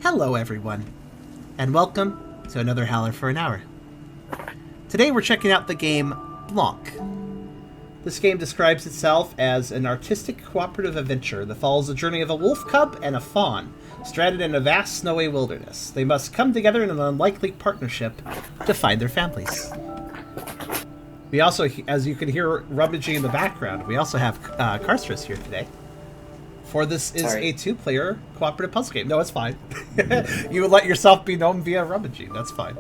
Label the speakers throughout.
Speaker 1: Hello everyone, and welcome to another Howler for an Hour. Today we're checking out the game Blanc. This game describes itself as an artistic cooperative adventure that follows the journey of a wolf cub and a fawn, stranded in a vast snowy wilderness. They must come together in an unlikely partnership to find their families. We also, as you can hear rummaging in the background, we also have Treacherous here today. For this is a two-player cooperative puzzle game. No, it's fine. You would let yourself be known via rummaging. That's fine.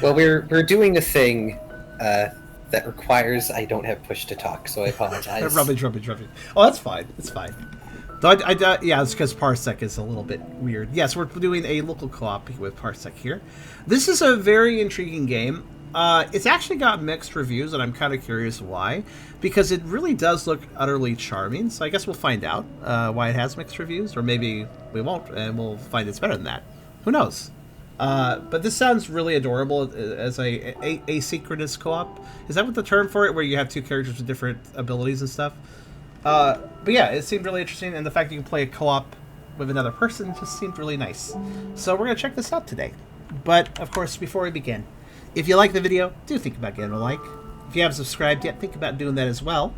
Speaker 2: Well, we're doing a thing that requires I don't have push to talk, so I apologize.
Speaker 1: Rummage. Oh, that's fine. It's fine. Though yeah, it's because Parsec is a little bit weird. Yes, we're doing a local co-op with Parsec here. This is a very intriguing game. It's actually got mixed reviews, and I'm kind of curious why. Because it really does look utterly charming, so I guess we'll find out why it has mixed reviews, or maybe we won't, and we'll find it's better than that. Who knows? But this sounds really adorable as a asynchronous co-op. Is that what the term for it, where you have two characters with different abilities and stuff? But yeah, it seemed really interesting, and the fact you can play a co-op with another person just seemed really nice. So we're going to check this out today. But, of course, before we begin, if you like the video, do think about giving a like. If you haven't subscribed yet, think about doing that as well.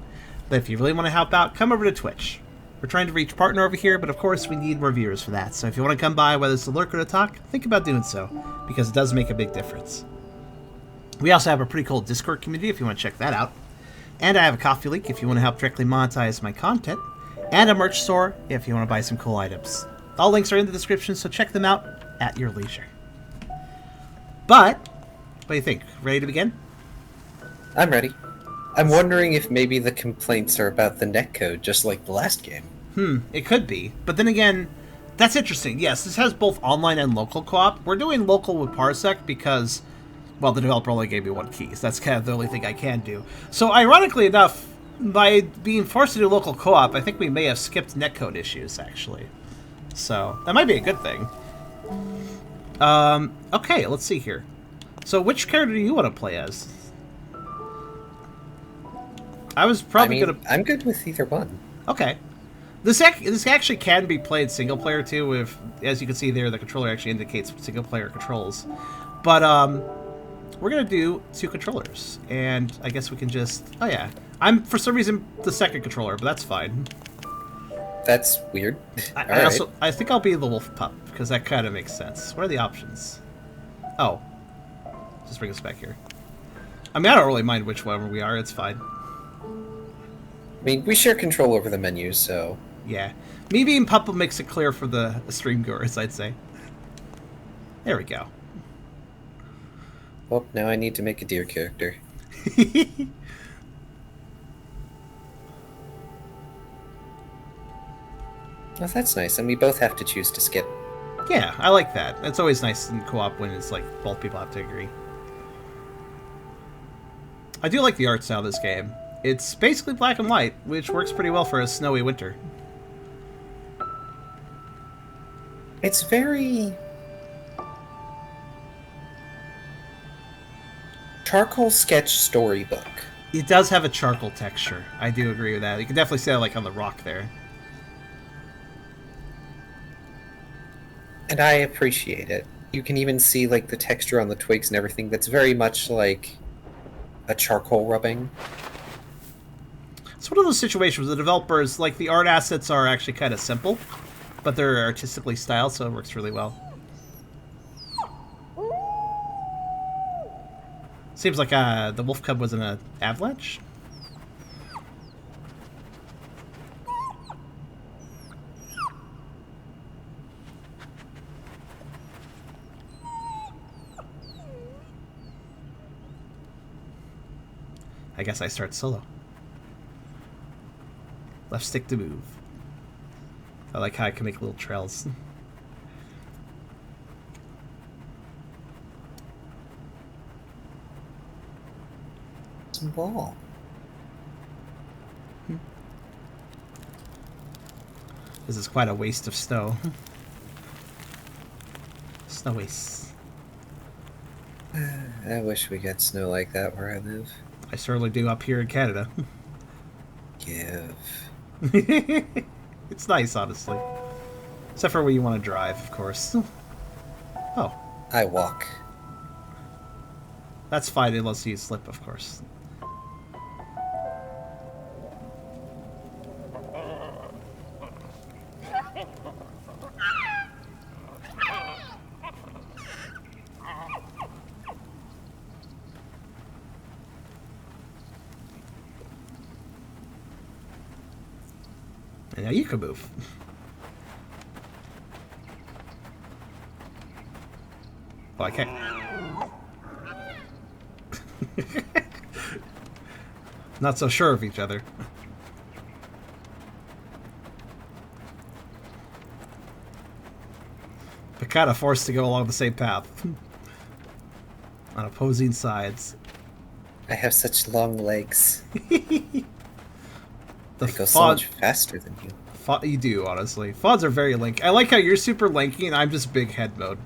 Speaker 1: But if you really want to help out, come over to Twitch. We're trying to reach partner over here, but of course we need more viewers for that. So if you want to come by, whether it's to lurk or to talk, think about doing so, because it does make a big difference. We also have a pretty cool Discord community if you want to check that out. And I have a coffee link if you want to help directly monetize my content. And a merch store if you want to buy some cool items. All links are in the description, so check them out at your leisure. But, what do you think? Ready to begin?
Speaker 2: I'm ready. I'm wondering if maybe the complaints are about the netcode, just like the last game.
Speaker 1: It could be. But then again, that's interesting. Yes, this has both online and local co-op. We're doing local with Parsec because, well, the developer only gave me one key, so that's kind of the only thing I can do. So, ironically enough, by being forced to do local co-op, I think we may have skipped netcode issues, actually. So, that might be a good thing. Okay, let's see here. So, which character do you want to play as? I was probably
Speaker 2: I'm good with either one.
Speaker 1: Okay. This actually can be played single player too. If, as you can see there, the controller actually indicates single player controls. But we're gonna do two controllers, and I guess we can just. Oh yeah, I'm for some reason the second controller, but that's fine.
Speaker 2: That's weird.
Speaker 1: I think I'll be the wolf pup because that kind of makes sense. What are the options? Oh, just bring us back here. I mean, I don't really mind which one we are. It's fine.
Speaker 2: I mean, we share control over the menus, so...
Speaker 1: Yeah. Me being Puppa makes it clear for the stream goers, I'd say. There we go.
Speaker 2: Well, now I need to make a deer character. Oh, that's nice, and we both have to choose to skip.
Speaker 1: Yeah, I like that. It's always nice in co-op when it's like both people have to agree. I do like the art style of this game. It's basically black and white, which works pretty well for a snowy winter.
Speaker 2: It's very... charcoal sketch storybook.
Speaker 1: It does have a charcoal texture. I do agree with that. You can definitely see that like on the rock there.
Speaker 2: And I appreciate it. You can even see like the texture on the twigs and everything that's very much like a charcoal rubbing.
Speaker 1: It's one of those situations where the developers, like, the art assets are actually kind of simple, but they're artistically styled, so it works really well. Seems like the wolf cub was in an avalanche. I guess I start solo. Left stick to move. I like how I can make little trails.
Speaker 2: Some ball.
Speaker 1: This is quite a waste of snow. Snow waste.
Speaker 2: I wish we got snow like that where I live.
Speaker 1: I certainly do up here in Canada.
Speaker 2: Give.
Speaker 1: It's nice, honestly. Except for when you want to drive, of course. Oh,
Speaker 2: I walk.
Speaker 1: that's fine unless you slip, of course. And now you can move. Oh, I can't. Not so sure of each other. But kind of forced to go along the same path. On opposing sides.
Speaker 2: I have such long legs.
Speaker 1: The
Speaker 2: I go so much faster than you.
Speaker 1: You do, honestly. Fawns are very lanky. I like how you're super lanky and I'm just big head mode.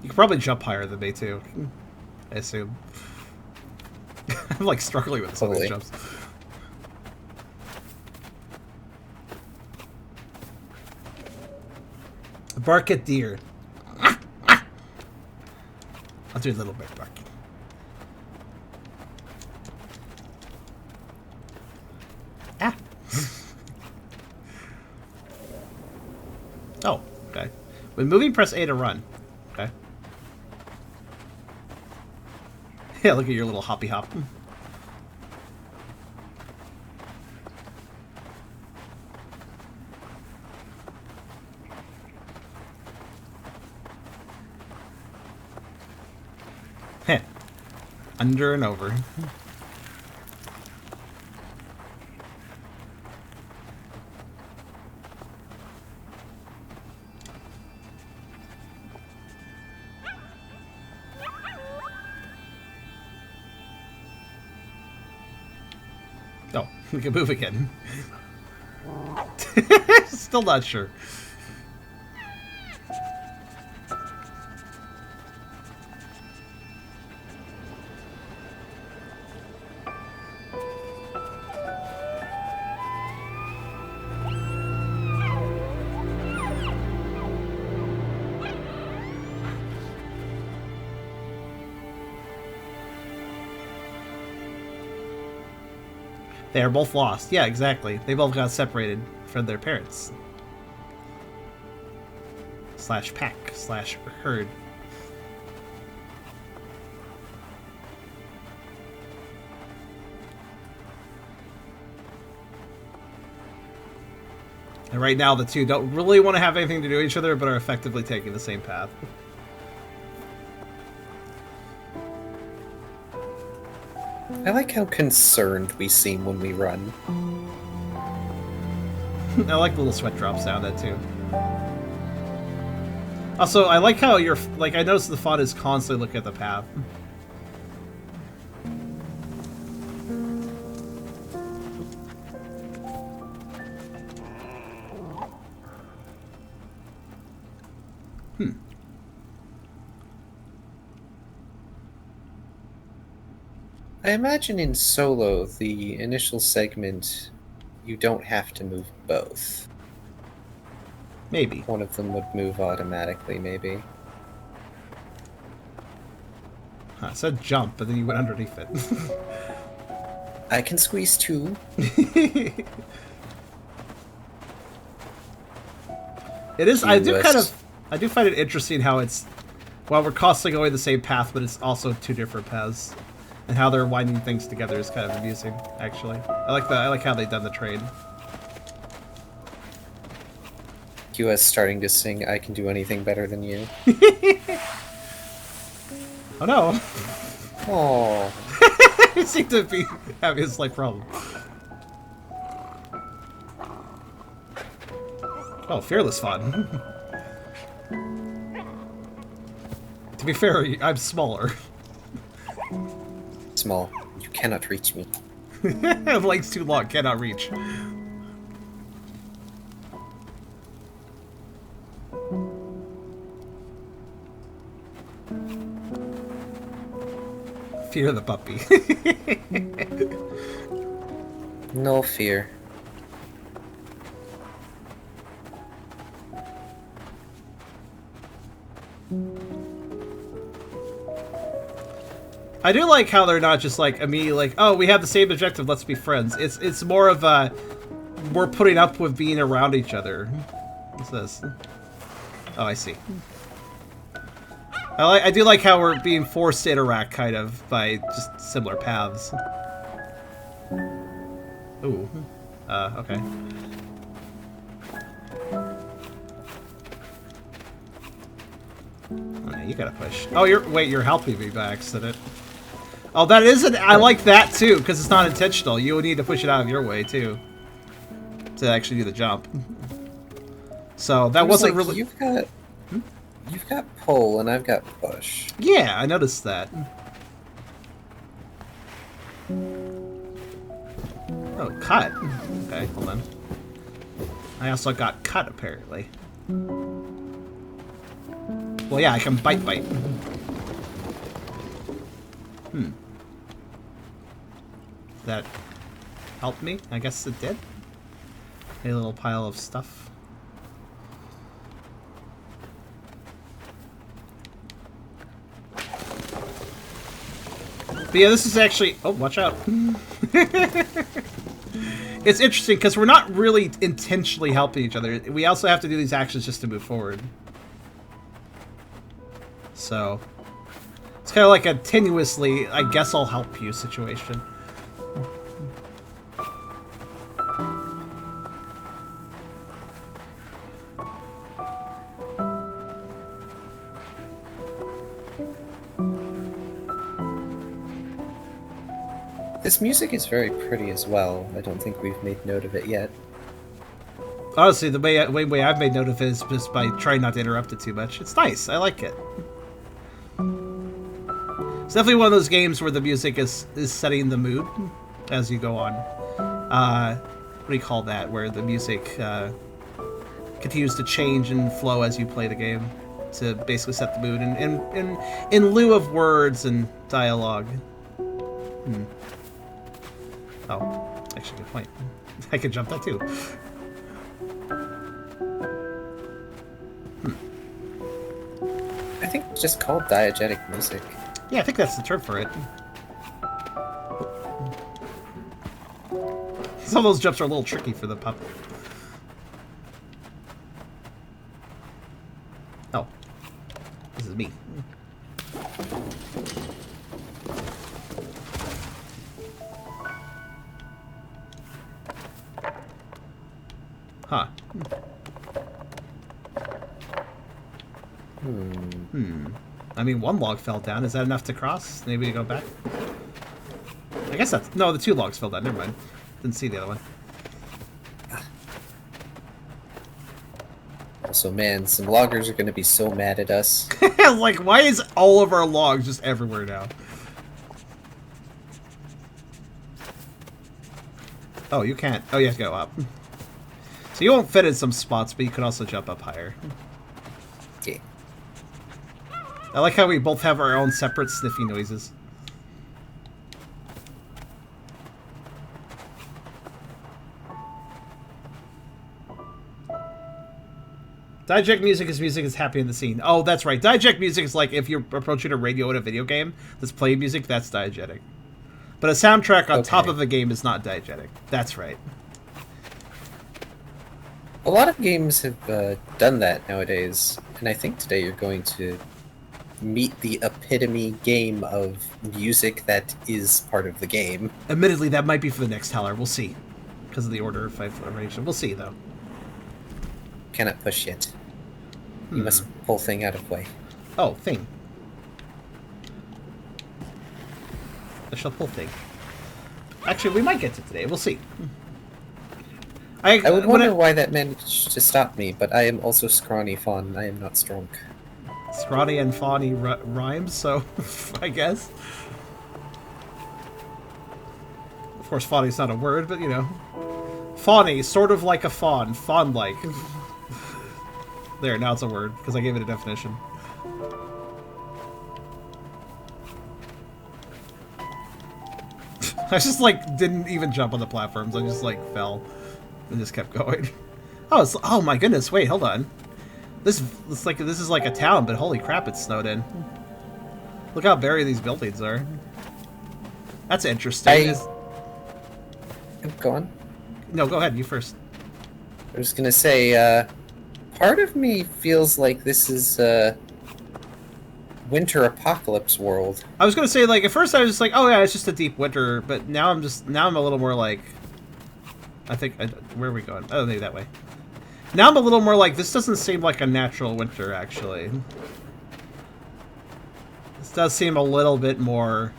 Speaker 1: You can probably jump higher than me, too. I assume. I'm, like, struggling with some of these jumps. Bark at deer. I'll do a little bit barking. Ah! Oh, okay. When moving, press A to run. Okay. Yeah, look at your little hoppy hop. Heh. Under and over. Oh, we can move again. Still not sure. They are both lost. Yeah, exactly. They both got separated from their parents. Slash pack. Slash herd. And right now the two don't really want to have anything to do with each other, but are effectively taking the same path.
Speaker 2: I like how concerned we seem when we run.
Speaker 1: I like the little sweat drops sound that too. Also, I like how you're like. I noticed the fawn is constantly looking at the path.
Speaker 2: I imagine in solo, the initial segment, you don't have to move both.
Speaker 1: Maybe.
Speaker 2: One of them would move automatically, maybe.
Speaker 1: Huh, it said jump, but then you went underneath it.
Speaker 2: I can squeeze two.
Speaker 1: It is. I do find it interesting how it's. Well, we're constantly going the same path, but it's also two different paths, and how they're winding things together is kind of amusing. Actually, I like that. I like how they've done the trade.
Speaker 2: QS starting to sing "I Can Do Anything Better Than You."
Speaker 1: Oh no!
Speaker 2: Oh,
Speaker 1: You seem to be having a slight problem. Oh, fearless fawn. To be fair, I'm smaller.
Speaker 2: small. You cannot reach me.
Speaker 1: Legs too long, cannot reach. Fear the puppy.
Speaker 2: No fear.
Speaker 1: I do like how they're not just like immediately like, oh, we have the same objective, let's be friends. It's more of a we're putting up with being around each other. What's this? Oh, I see. I do like how we're being forced to interact, kind of, by just similar paths. Ooh. Okay. Oh, yeah, you gotta push. Oh, you're helping me by accident. Oh, that isn't. I like that too, because it's not intentional. You would need to push it out of your way too to actually do the jump. So that wasn't
Speaker 2: like,
Speaker 1: really.
Speaker 2: You've got pull and I've got push.
Speaker 1: Yeah, I noticed that. Oh, cut. Okay, hold on. I also got cut apparently. Well, yeah, I can bite. That helped me? I guess it did. A little pile of stuff. But yeah, this is actually... Oh, watch out. It's interesting because we're not really intentionally helping each other. We also have to do these actions just to move forward. So... It's kind of like a tenuously, I guess I'll help you situation.
Speaker 2: This music is very pretty as well. I don't think we've made note of it yet.
Speaker 1: Honestly, the way I've made note of it is just by trying not to interrupt it too much. It's nice. I like it. It's definitely one of those games where the music is setting the mood as you go on. What do you call that? Where the music continues to change and flow as you play the game to basically set the mood in lieu of words and dialogue. Oh, actually, good point. I could jump that too.
Speaker 2: I think it's just called diegetic music.
Speaker 1: Yeah, I think that's the term for it. Some of those jumps are a little tricky for the pup. Oh. This is me. Huh. I mean, one log fell down. Is that enough to cross? Maybe to go back? I guess that's... No, the two logs fell down. Never mind. Didn't see the other one.
Speaker 2: Also, man, some loggers are going to be so mad at us.
Speaker 1: Like, why is all of our logs just everywhere now? Oh, you can't. Oh, you have to go up. So you won't fit in some spots, but you could also jump up higher.
Speaker 2: Okay.
Speaker 1: I like how we both have our own separate sniffy noises. Diegetic music is happy in the scene. Oh, that's right. Diegetic music is like if you're approaching a radio in a video game that's playing music, that's diegetic. But a soundtrack on top of a game is not diegetic. That's right.
Speaker 2: A lot of games have done that nowadays, and I think today you're going to meet the epitome game of music that is part of the game.
Speaker 1: Admittedly, that might be for the next Howler. We'll see. Because of the order of 5 formation. We'll see, though.
Speaker 2: Cannot push yet. You must pull thing out of way.
Speaker 1: Oh, thing. I shall pull thing. Actually, we might get to today. We'll see.
Speaker 2: I would wonder why that managed to stop me, but I am also scrawny fawn. I am not strong.
Speaker 1: Scrawny and fawny rhymes, so I guess. Of course, fawny's not a word, but you know. Fawny, sort of like a fawn. Fawn-like. There, now it's a word, because I gave it a definition. I just, like, didn't even jump on the platforms. I just, like, fell and just kept going. Oh, oh my goodness, wait, hold on. This is like a town, but holy crap, it's snowed in. Look how buried these buildings are. That's interesting.
Speaker 2: Go on.
Speaker 1: No, go ahead, you first.
Speaker 2: I was gonna say, part of me feels like this is winter apocalypse world.
Speaker 1: I was gonna say, like, at first I was just like, oh yeah, it's just a deep winter, but now I'm a little more like, I think, where are we going? Oh, maybe that way. Now I'm a little more like, this doesn't seem like a natural winter, actually. This does seem a little bit more,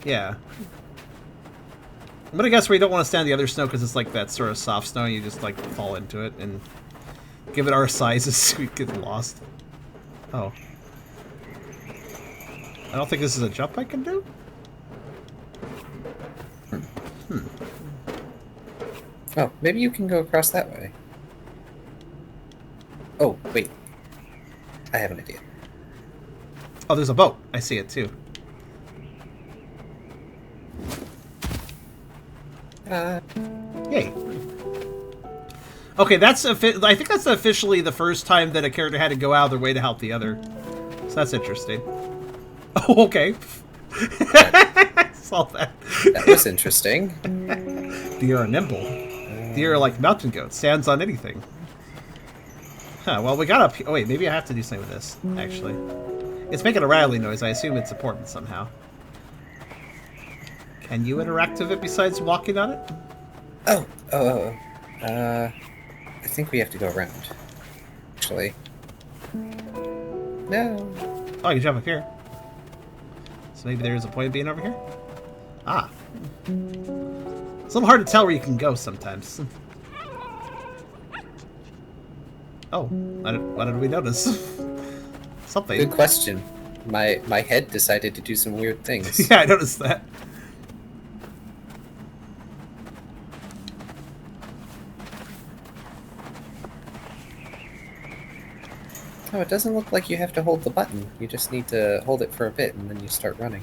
Speaker 1: yeah. I'm gonna guess we don't want to stand the other snow because it's like that sort of soft snow, and you just like fall into it, and given our sizes, we get lost. Oh. I don't think this is a jump I can do?
Speaker 2: Oh, maybe you can go across that way. Oh, wait. I have an idea.
Speaker 1: Oh, there's a boat. I see it too. Yay. Okay, I think that's officially the first time that a character had to go out of their way to help the other. So that's interesting. Oh, okay. Saw that.
Speaker 2: That was interesting.
Speaker 1: Deer are nimble. Deer are like mountain goats. Stands on anything. Huh, well, we got up here. Oh, wait, maybe I have to do something with this, actually. It's making a rattling noise. I assume it's important somehow. Can you interact with it besides walking on it?
Speaker 2: I think we have to go around. Actually. No.
Speaker 1: Oh, you can jump up here. So maybe there's a point of being over here? Ah. It's a little hard to tell where you can go sometimes. Oh, what did we notice? Something.
Speaker 2: Good question. My head decided to do some weird things.
Speaker 1: Yeah, I noticed that.
Speaker 2: Oh, it doesn't look like you have to hold the button. You just need to hold it for a bit, and then you start running.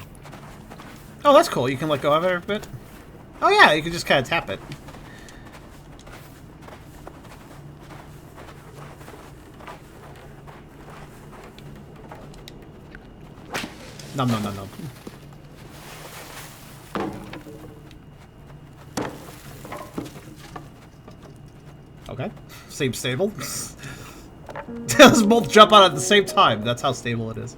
Speaker 1: Oh, that's cool. You can let go of it a bit. Oh yeah, you can just kind of tap it. Nom nom nom nom. Okay. Seems stable. Let's both jump out at the same time. That's how stable it is.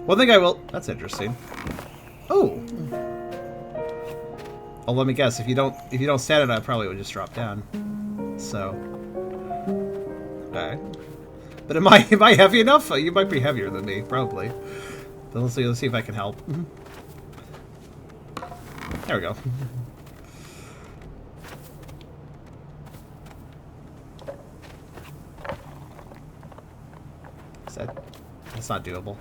Speaker 1: One thing I will... That's interesting. Oh! Oh, let me guess. If you don't stand it, I probably would just drop down. So... Okay. But am I heavy enough? You might be heavier than me, probably. But let's see if I can help. There we go. That's not doable.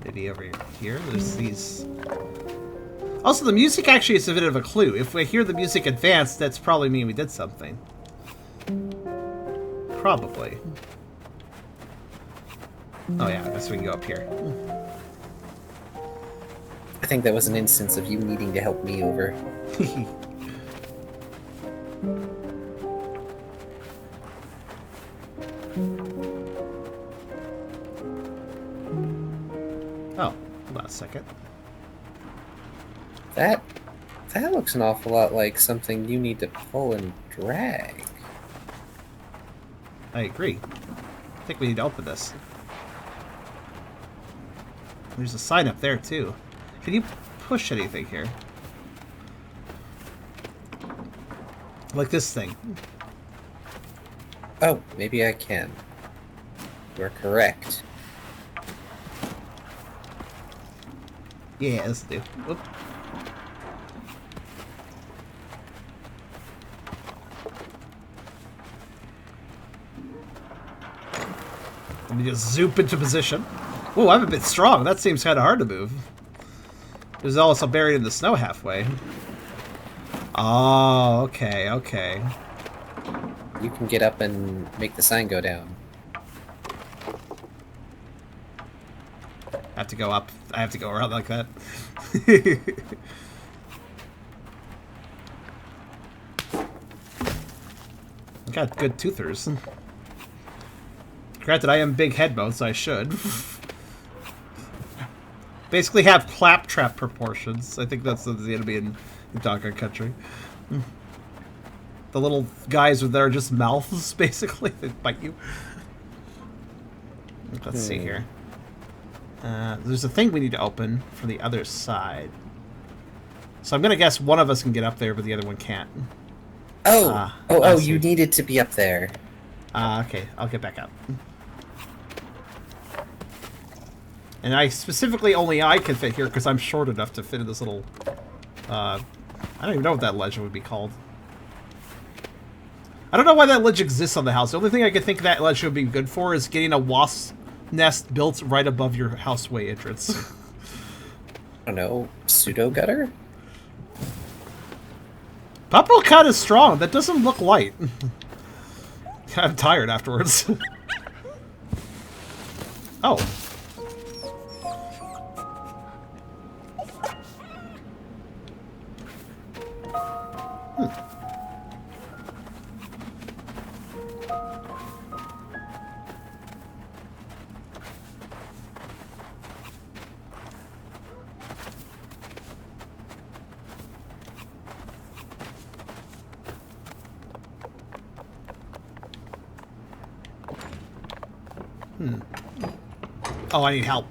Speaker 1: Maybe over here? There's these... Also, the music actually is a bit of a clue. If we hear the music advance, that's probably mean we did something. Probably. Oh yeah, I guess we can go up here.
Speaker 2: I think that was an instance of you needing to help me over.
Speaker 1: Oh, hold on a second.
Speaker 2: That looks an awful lot like something you need to pull and drag.
Speaker 1: I agree. I think we need to open this. There's a sign up there, too. Can you push anything here? Like this thing.
Speaker 2: Oh, maybe I can. You're correct.
Speaker 1: Yeah, let's do. Whoop. Let me just zoop into position. Oh, I'm a bit strong. That seems kind of hard to move. There's also buried in the snow halfway. Oh, okay, okay.
Speaker 2: You can get up and make the sign go down.
Speaker 1: I have to go up. I have to go around like that. Got good toothers. Granted, I am big head mode, so I should. Basically have claptrap proportions. I think that's the enemy in Donkey Country. The little guys with their just mouths, basically, that bite you. Let's see here. There's a thing we need to open from the other side. So I'm gonna guess one of us can get up there, but the other one can't.
Speaker 2: Oh, you needed to be up there.
Speaker 1: Okay, I'll get back up. And I specifically, only I can fit here because I'm short enough to fit in this little... I don't even know what that ledge would be called. I don't know why that ledge exists on the house. The only thing I could think that ledge would be good for is getting a wasp nest built right above your houseway entrance.
Speaker 2: I don't know, pseudo gutter?
Speaker 1: Puppo cut is strong. That doesn't look light. I'm tired afterwards. Oh. Oh, I need help.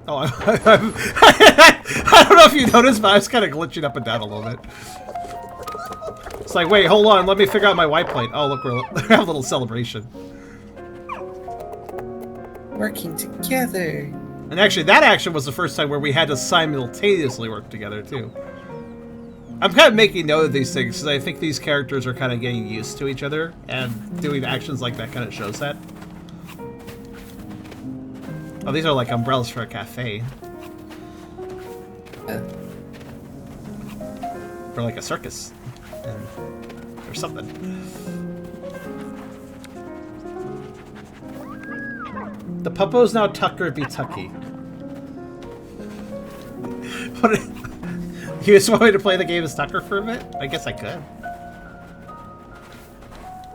Speaker 1: Oh, I don't know if you noticed, but I was kind of glitching up and down a little bit. It's like, wait, hold on, let me figure out my white plate. Oh, look, we're having a little celebration.
Speaker 2: Working together.
Speaker 1: And actually, that action was the first time where we had to simultaneously work together, too. I'm kind of making note of these things, because I think these characters are kind of getting used to each other, and doing actions like that kind of shows that. Oh, these are like umbrellas for a cafe. Or like a circus. Or something. The Puppo's now Tucker be Tucky. What? You just want me to play the game as Tucker for a bit? I guess I could.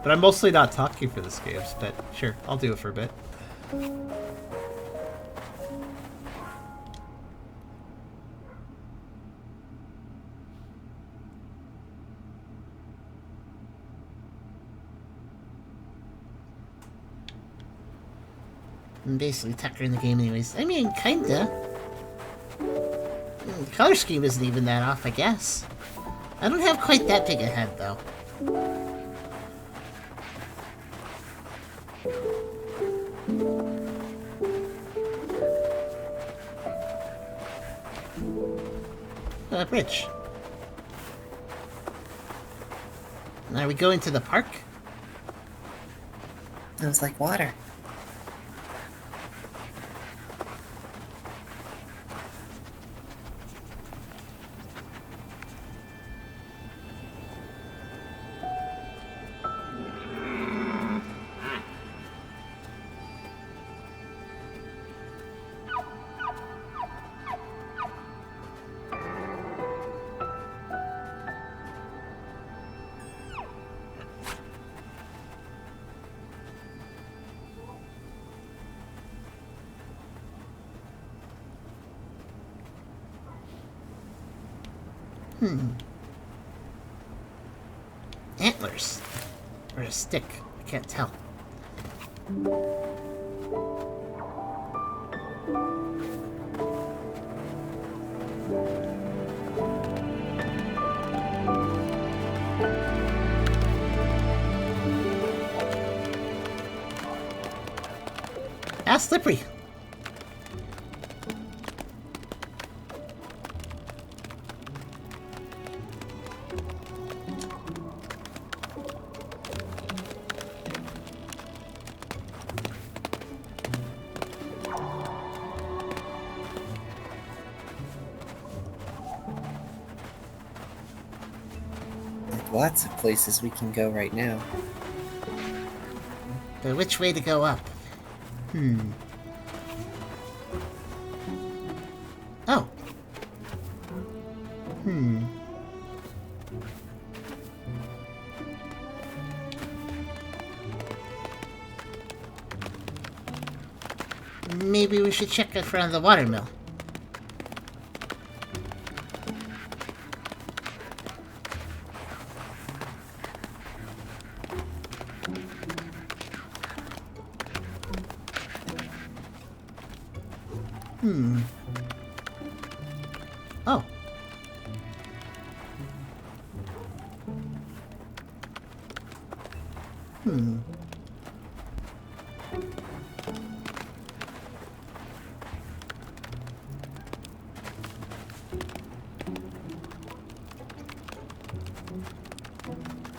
Speaker 1: But I'm mostly not talking for this game, but sure, I'll do it for a bit.
Speaker 3: I'm basically Tucker in the game anyways. I mean, kinda. The color scheme isn't even that off, I guess. I don't have quite that big a head, though. Rich. Are we going to the park?
Speaker 2: Sounds like water.
Speaker 3: Antlers. Or a stick. I can't tell. Ah, slippery.
Speaker 2: Like lots of places we can go right now.
Speaker 3: But which way to go up? Oh. Maybe we should check in front of the watermill. Oh.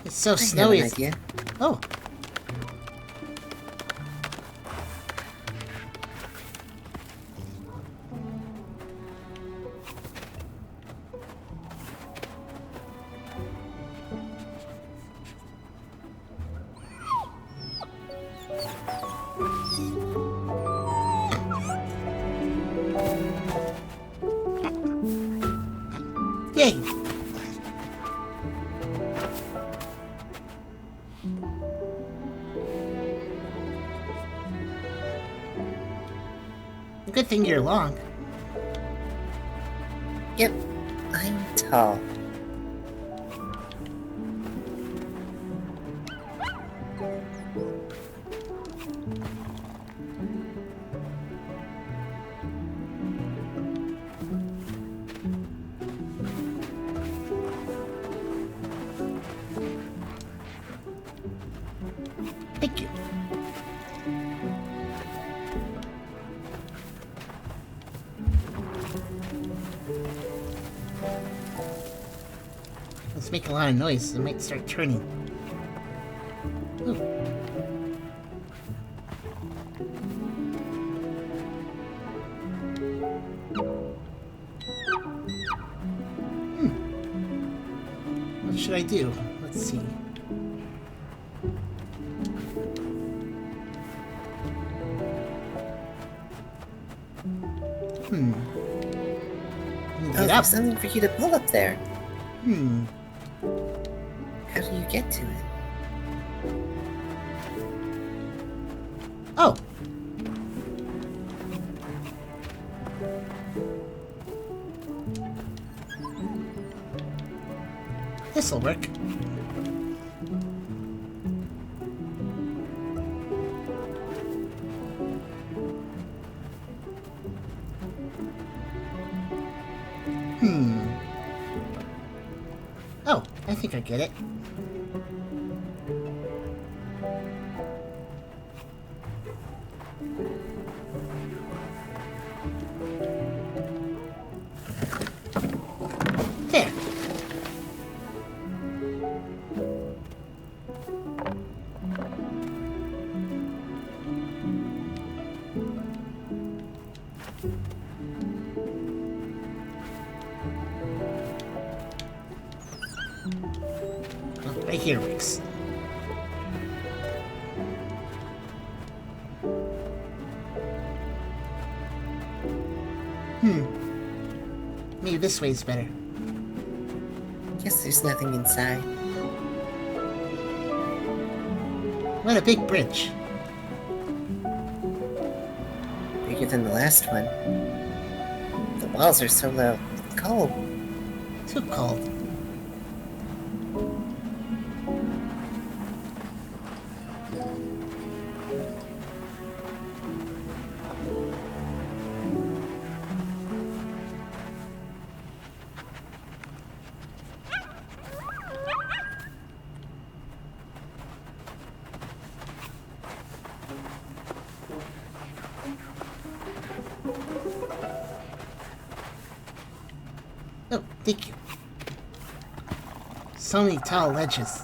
Speaker 3: It's so snowy.
Speaker 2: I have an idea.
Speaker 3: Oh. Yay! Good thing you're long.
Speaker 2: Yep, I'm tall.
Speaker 3: Thank you. Let's make a lot of noise. It might start turning. Ooh. What should I do? Let's see.
Speaker 2: Oh,
Speaker 3: Get up.
Speaker 2: there's something for you to pull up there.
Speaker 3: Hmm.
Speaker 2: How do you get to it?
Speaker 3: Oh. This'll work. Oh, I think I get it. There. Oh, right here works. Maybe this way's better.
Speaker 2: Guess there's nothing inside.
Speaker 3: What a big bridge.
Speaker 2: Bigger than the last one. The walls are so low. Cold.
Speaker 3: Too cold. Oh, thank you. So many tall ledges.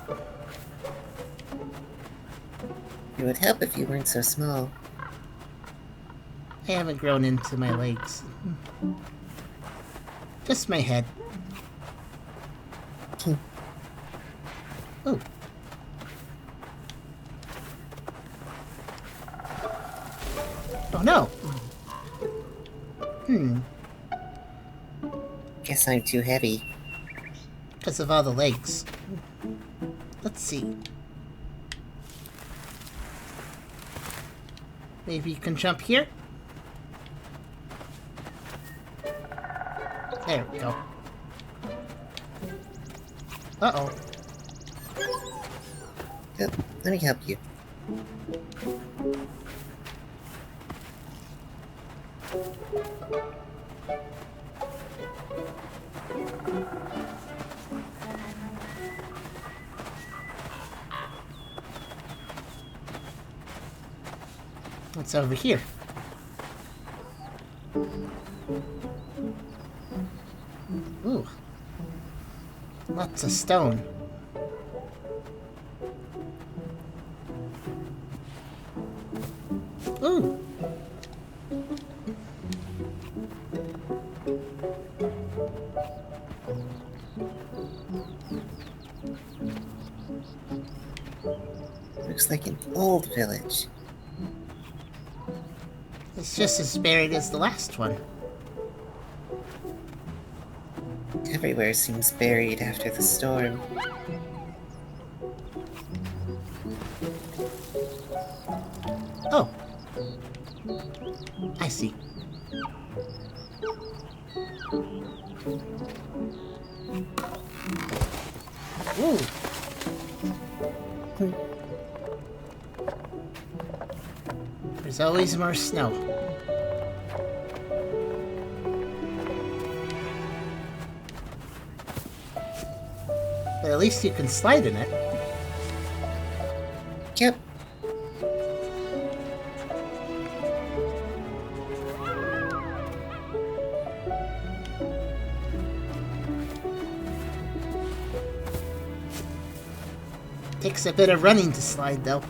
Speaker 2: It would help if you weren't so small.
Speaker 3: I haven't grown into my legs. Just my head. Ooh. Oh no!
Speaker 2: Guess I'm too heavy.
Speaker 3: Because of all the legs. Let's see. Maybe you can jump here? There we go. Uh-oh.
Speaker 2: Yep, let me help you.
Speaker 3: What's over here? Ooh. Lots of stone. Ooh.
Speaker 2: Looks like an old village.
Speaker 3: It's just as buried as the last one.
Speaker 2: Everywhere seems buried after the storm.
Speaker 3: Oh. I see. Ooh. There's always more snow. But at least you can slide in it.
Speaker 2: Yep.
Speaker 3: Takes a bit of running to slide, though.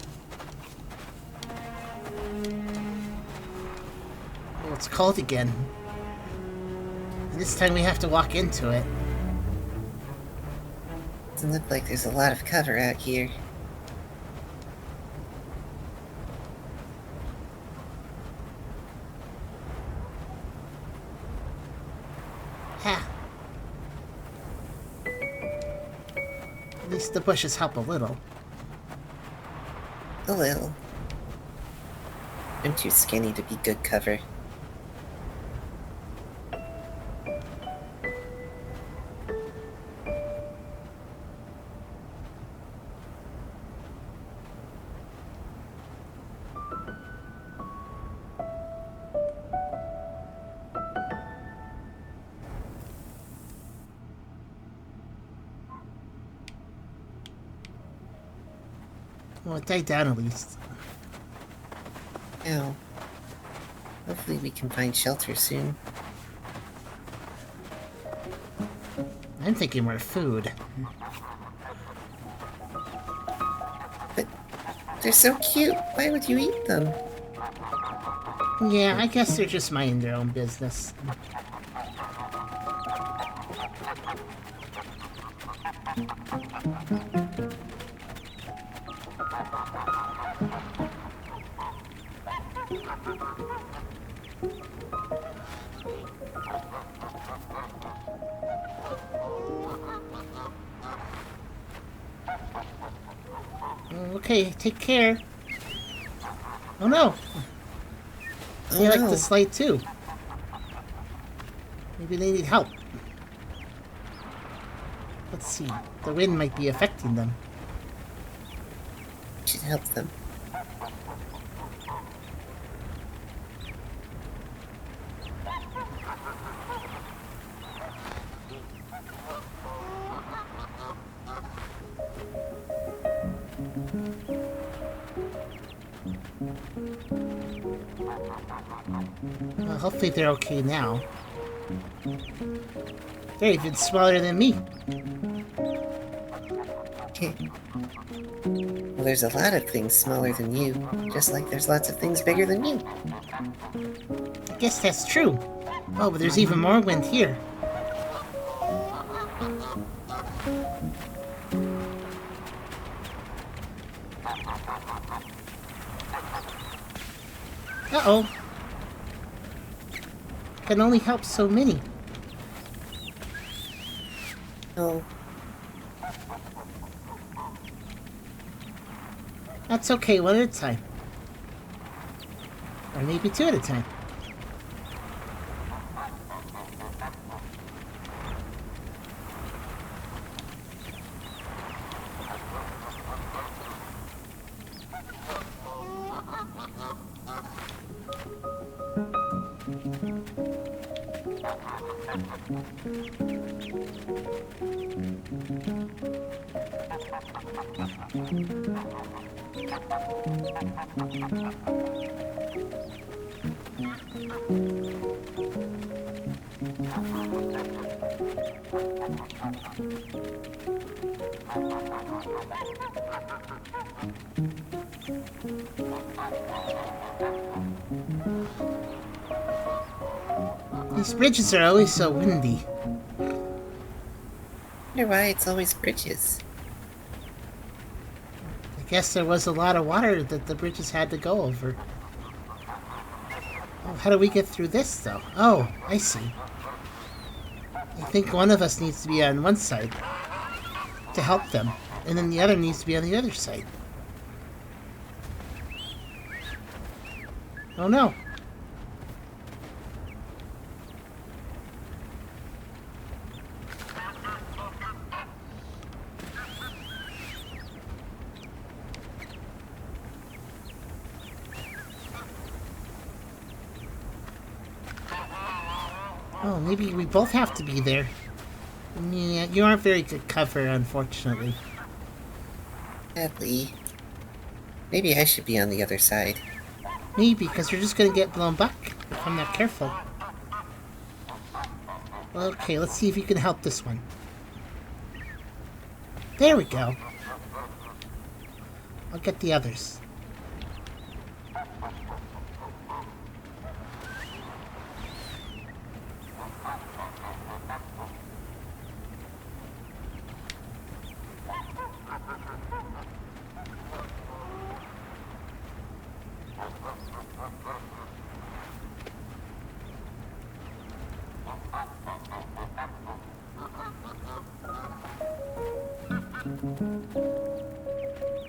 Speaker 3: Oh, it's cold again. And this time we have to walk into it.
Speaker 2: Doesn't look like there's a lot of cover out here.
Speaker 3: Ha! At least the bushes help a little.
Speaker 2: A little. I'm too skinny to be good cover.
Speaker 3: Well, it died down at least.
Speaker 2: Now, hopefully we can find shelter soon.
Speaker 3: I'm thinking more food.
Speaker 2: But they're so cute. Why would you eat them?
Speaker 3: Yeah, I guess they're just minding their own business. Okay, take care. Oh no! They
Speaker 2: Oh,
Speaker 3: like
Speaker 2: no.
Speaker 3: to slide too. Maybe they need help. Let's see. The wind might be affecting them.
Speaker 2: Should help them.
Speaker 3: Well, hopefully they're okay now. They're even smaller than me.
Speaker 2: Well, there's a lot of things smaller than you, just like there's lots of things bigger than you.
Speaker 3: I guess that's true. Oh, but there's even more wind here. Uh-oh. Can only help so many.
Speaker 2: Oh,
Speaker 3: That's okay, one at a time. Or maybe two at a time. These bridges are always so windy.
Speaker 2: wonder why it's always bridges.
Speaker 3: I guess there was a lot of water that the bridges had to go over. Oh, how do we get through this, though? Oh, I see. I think one of us needs to be on one side to help them, and then the other needs to be on the other side. Oh no. Oh, maybe we both have to be there. Yeah, you aren't very good cover, unfortunately.
Speaker 2: Sadly. Maybe I should be on the other side.
Speaker 3: Maybe, because you're just gonna get blown back if I'm not careful. Okay, let's see if you can help this one. There we go. I'll get the others.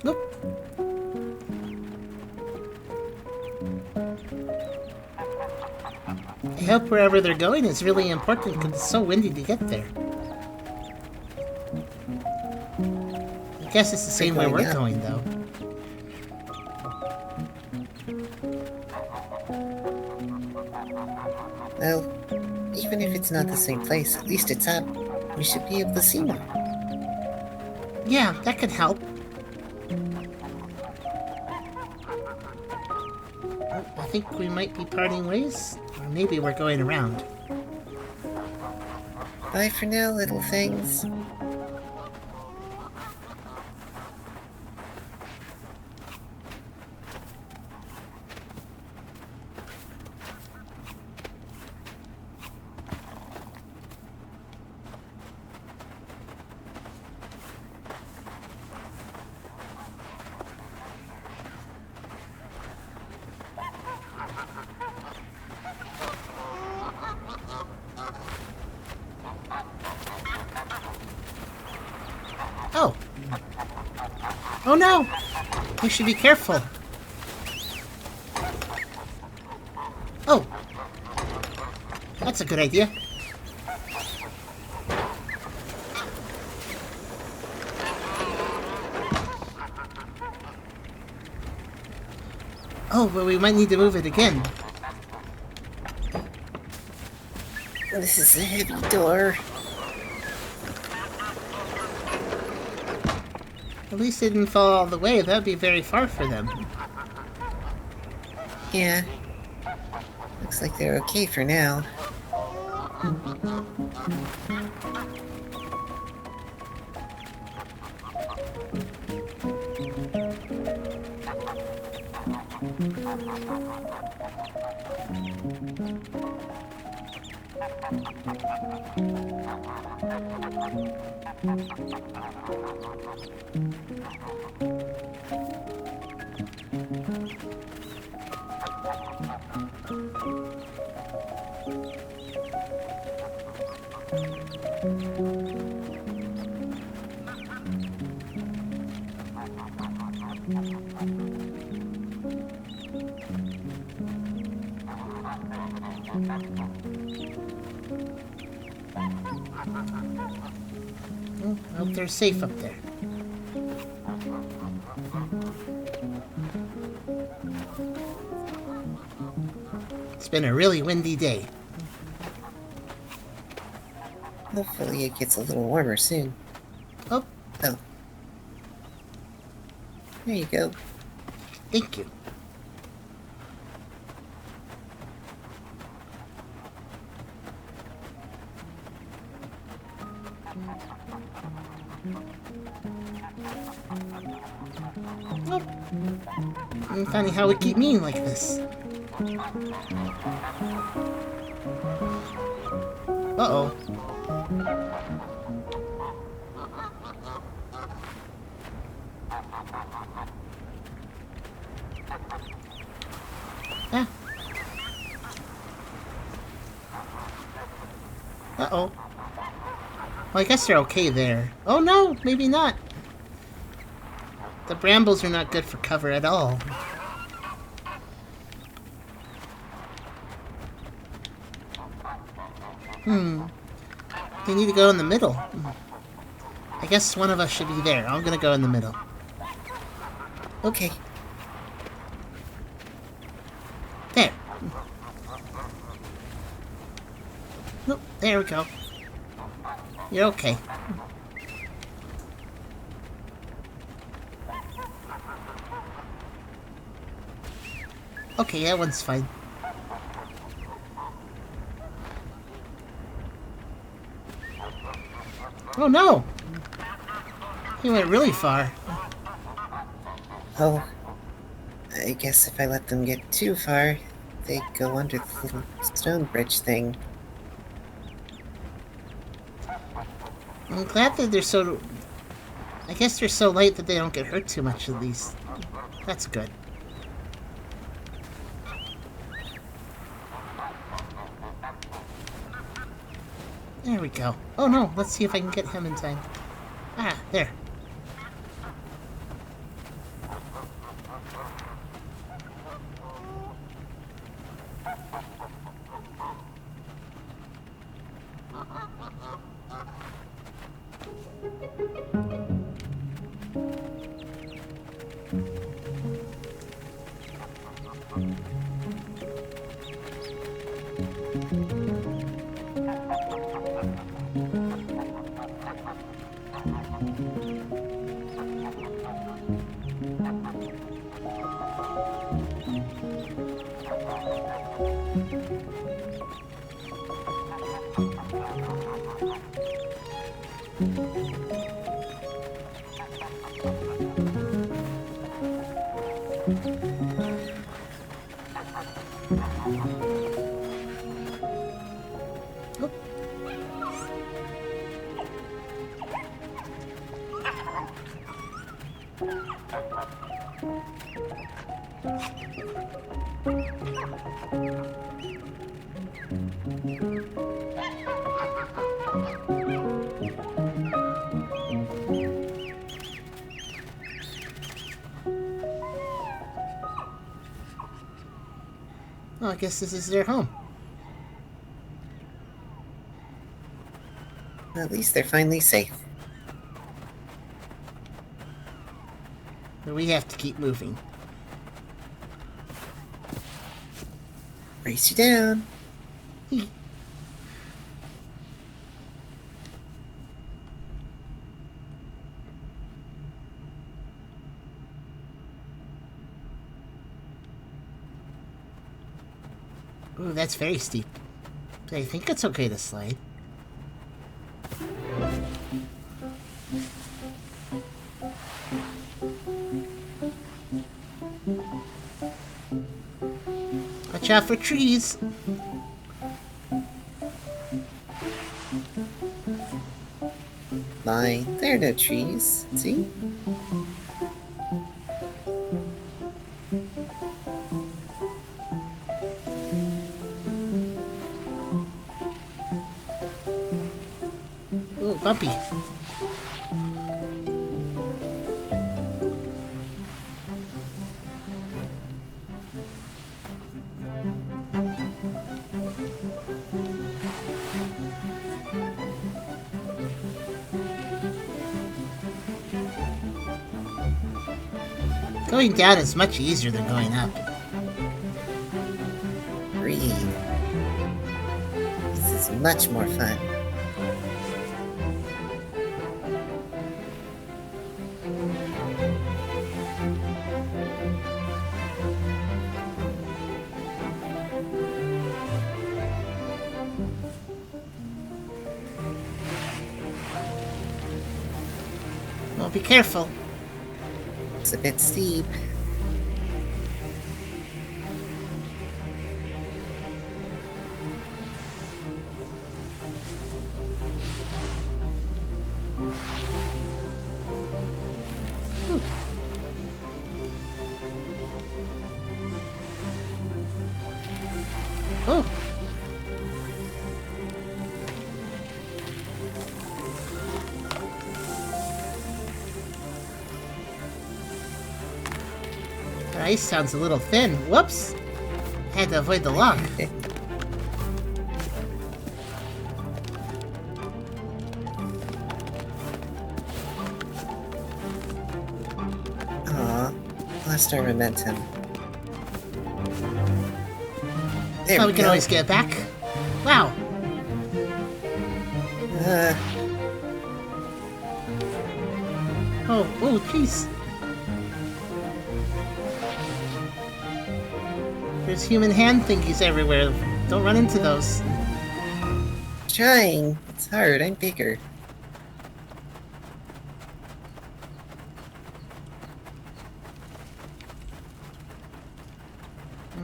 Speaker 3: Nope. I hope wherever they're going is really important because it's so windy to get there. I guess it's the same way we're going, though.
Speaker 2: Well, even if it's not the same place, at least it's up. We should be able to see more.
Speaker 3: Yeah, that could help. Oh, I think we might be parting ways. Or maybe we're going around.
Speaker 2: Bye for now, little things.
Speaker 3: Oh. Oh no! We should be careful. Oh. That's a good idea. Oh, but we might need to move it again.
Speaker 2: This is a heavy door.
Speaker 3: At least they didn't fall all the way. That would be very far for them.
Speaker 2: Yeah. Looks like they're okay for now.
Speaker 3: Oh, I hope they're safe up there. It's been a really windy day.
Speaker 2: Hopefully it gets a little warmer soon.
Speaker 3: Oh,
Speaker 2: Oh. There you go.
Speaker 3: thank you. Oh. Funny how it keep mean like this. Uh-oh. Ah. Uh-oh. Well, I guess they're okay there. Oh no, maybe not. The brambles are not good for cover at all. They need to go in the middle. I guess one of us should be there. I'm gonna go in the middle.
Speaker 2: Okay.
Speaker 3: There. Nope, there we go. You're okay. Okay, that one's fine. Oh no! He went really far.
Speaker 2: Oh. I guess if I let them get too far, they go under the little stone bridge thing.
Speaker 3: I'm glad that they're so... I guess they're so light that they don't get hurt too much at least. That's good. There we go. Oh no, let's see if I can get him in time. Ah, there. Well, I guess this is their home.
Speaker 2: At least they're finally safe.
Speaker 3: But we have to keep moving.
Speaker 2: Brace you down.
Speaker 3: Ooh, that's very steep. But I think it's okay to slide. Watch out for trees.
Speaker 2: Lie. There are no trees. See?
Speaker 3: Ooh, bumpy. Going down is much easier than going up.
Speaker 2: Breathe. This is much more fun.
Speaker 3: Well, be careful.
Speaker 2: It's a bit steep.
Speaker 3: Oh. The ice sounds a little thin. Whoops. Had to avoid the lock.
Speaker 2: Aw, lost our momentum. There
Speaker 3: Oh,
Speaker 2: we
Speaker 3: we can
Speaker 2: go.
Speaker 3: always get back. Wow. Oh, jeez. There's human hand thingies everywhere. Don't run into those.
Speaker 2: Trying. It's hard. I'm bigger.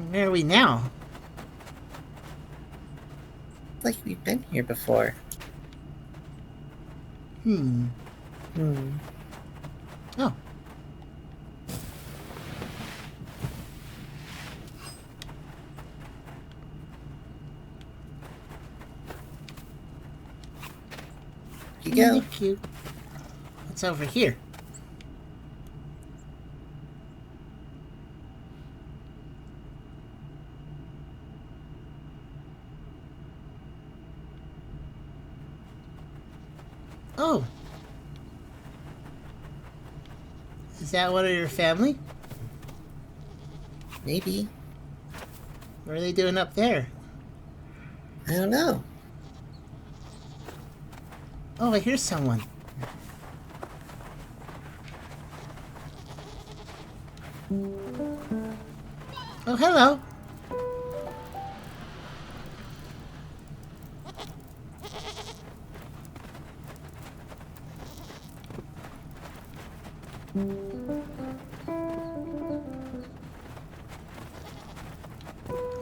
Speaker 3: Where are we now?
Speaker 2: Like we've been here before.
Speaker 3: Hmm. Oh.
Speaker 2: Here you go.
Speaker 3: Thank you. What's over here? Oh. Is that one of your family?
Speaker 2: Maybe.
Speaker 3: What are they doing up there?
Speaker 2: I don't know.
Speaker 3: Oh, I hear someone. Oh, hello.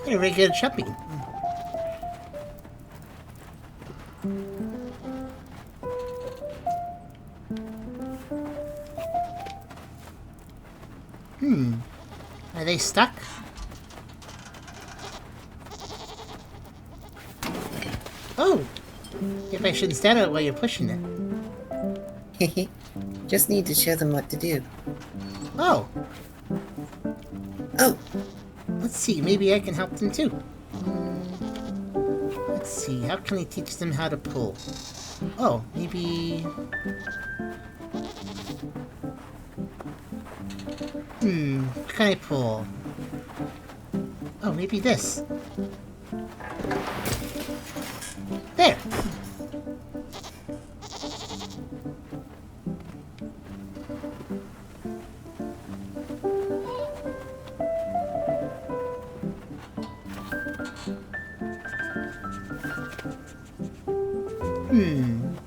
Speaker 3: You're very good at shopping. Are they stuck? Oh! If I shouldn't stand on it while you're pushing it.
Speaker 2: Just need to show them what to do.
Speaker 3: Oh!
Speaker 2: Oh,
Speaker 3: Let's see, maybe I can help them too. Let's see, how can I teach them how to pull? Oh, maybe... what can I pull? Oh, maybe this. There!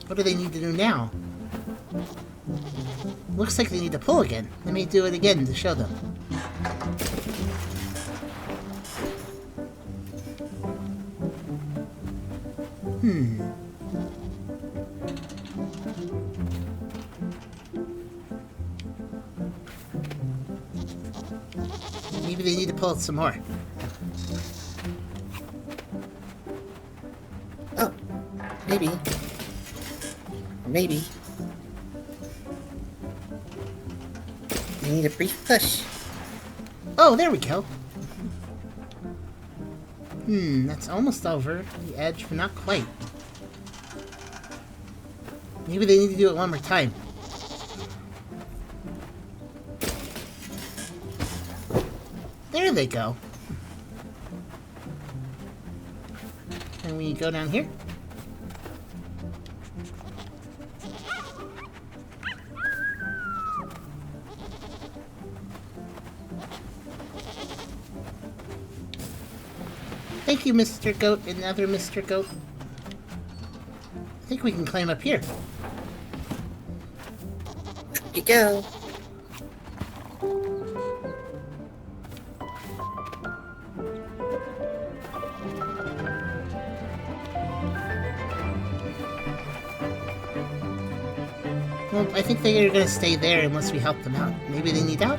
Speaker 3: What do they need to do now? Looks like they need to pull again. Let me do it again to show them. Maybe they need to pull it some more.
Speaker 2: oh, maybe. Maybe. I need a brief push.
Speaker 3: Oh, there we go. That's almost over the edge, but not quite. Maybe they need to do it one more time. There they go. And we go down here. Thank you, Mr. Goat and other Mr. Goat. I think we can climb up here.
Speaker 2: There you go.
Speaker 3: Well, I think they're gonna stay there unless we help them out. Maybe they need help?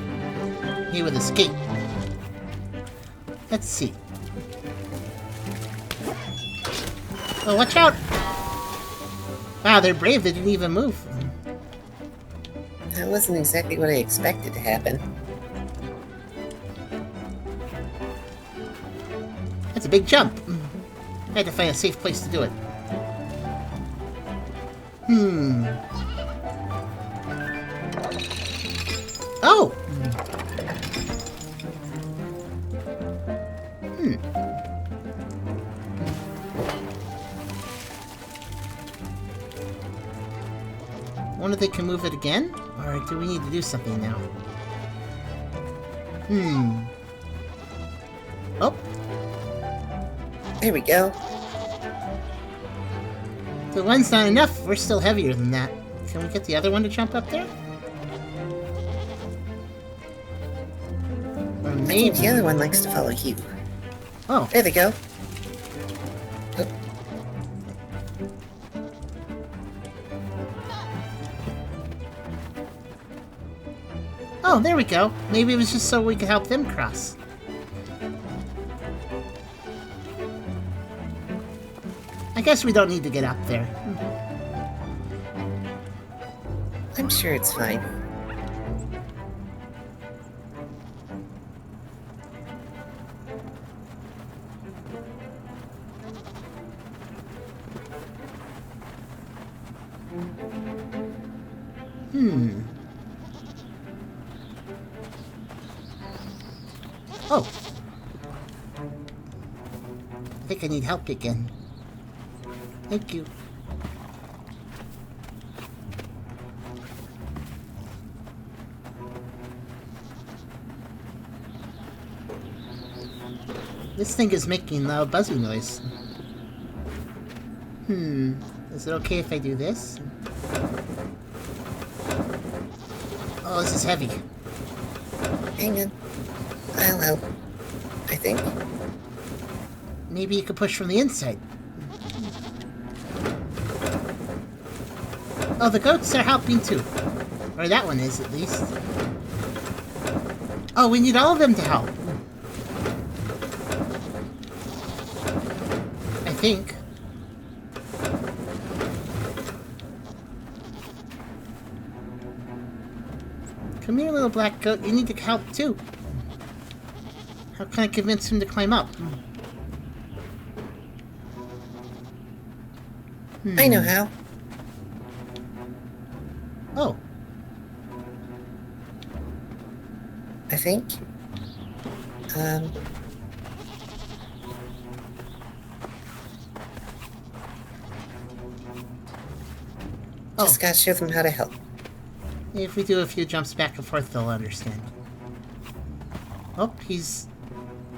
Speaker 3: He would escape. Let's see. Oh, watch out! Wow, they're brave. They didn't even move.
Speaker 2: That wasn't exactly what I expected to happen.
Speaker 3: That's a big jump. I had to find a safe place to do it. Oh! Wonder if they can move it again? Or do we need to do something now? Oh!
Speaker 2: There we go.
Speaker 3: The one's not enough. We're still heavier than that. Can we get the other one to jump up there? Or
Speaker 2: I think
Speaker 3: maybe...
Speaker 2: the other one likes to follow you.
Speaker 3: Oh,
Speaker 2: There they go. Oh,
Speaker 3: oh, there we go. Maybe it was just so we could help them cross. I guess we don't need to get up there.
Speaker 2: I'm sure it's fine.
Speaker 3: Oh. I think I need help again. Thank you. This thing is making loud buzzy noise. Is it okay if I do this? Oh, this is heavy.
Speaker 2: Hang on. I'll help. I think.
Speaker 3: Maybe you could push from the inside. Oh, the goats are helping too. Or that one is, at least. Oh, we need all of them to help. I think. Come here, little black goat. You need to help too. How can I convince him to climb up?
Speaker 2: I know how.
Speaker 3: Oh,
Speaker 2: I think. Just gotta show them how to help.
Speaker 3: if we do a few jumps back and forth, they'll understand. Oh, he's...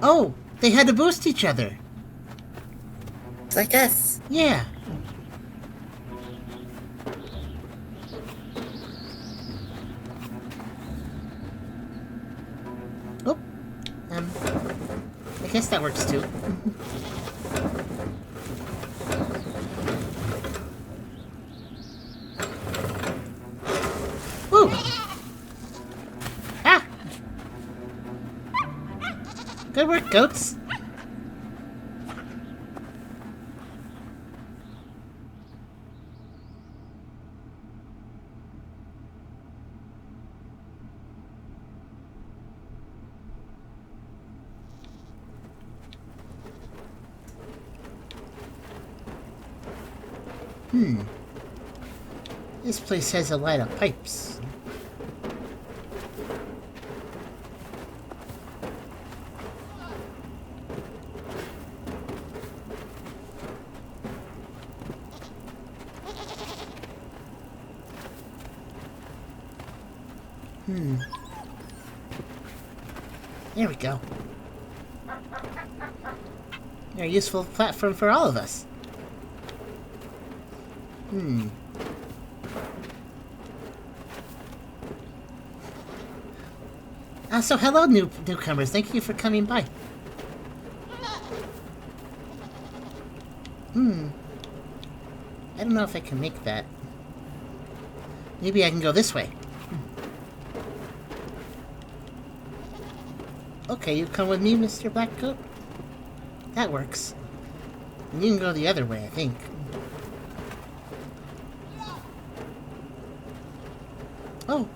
Speaker 3: Oh, they had to boost each other.
Speaker 2: It's like us.
Speaker 3: Yeah. Oh, I guess that works too. Woo! Ah! Good work, goats. This place has a lot of pipes. There we go. They're a useful platform for all of us. So hello, newcomers. Thank you for coming by. I don't know if I can make that. Maybe I can go this way. Okay, you come with me, Mr. Blackcoat? That works. And you can go the other way, I think. Oh.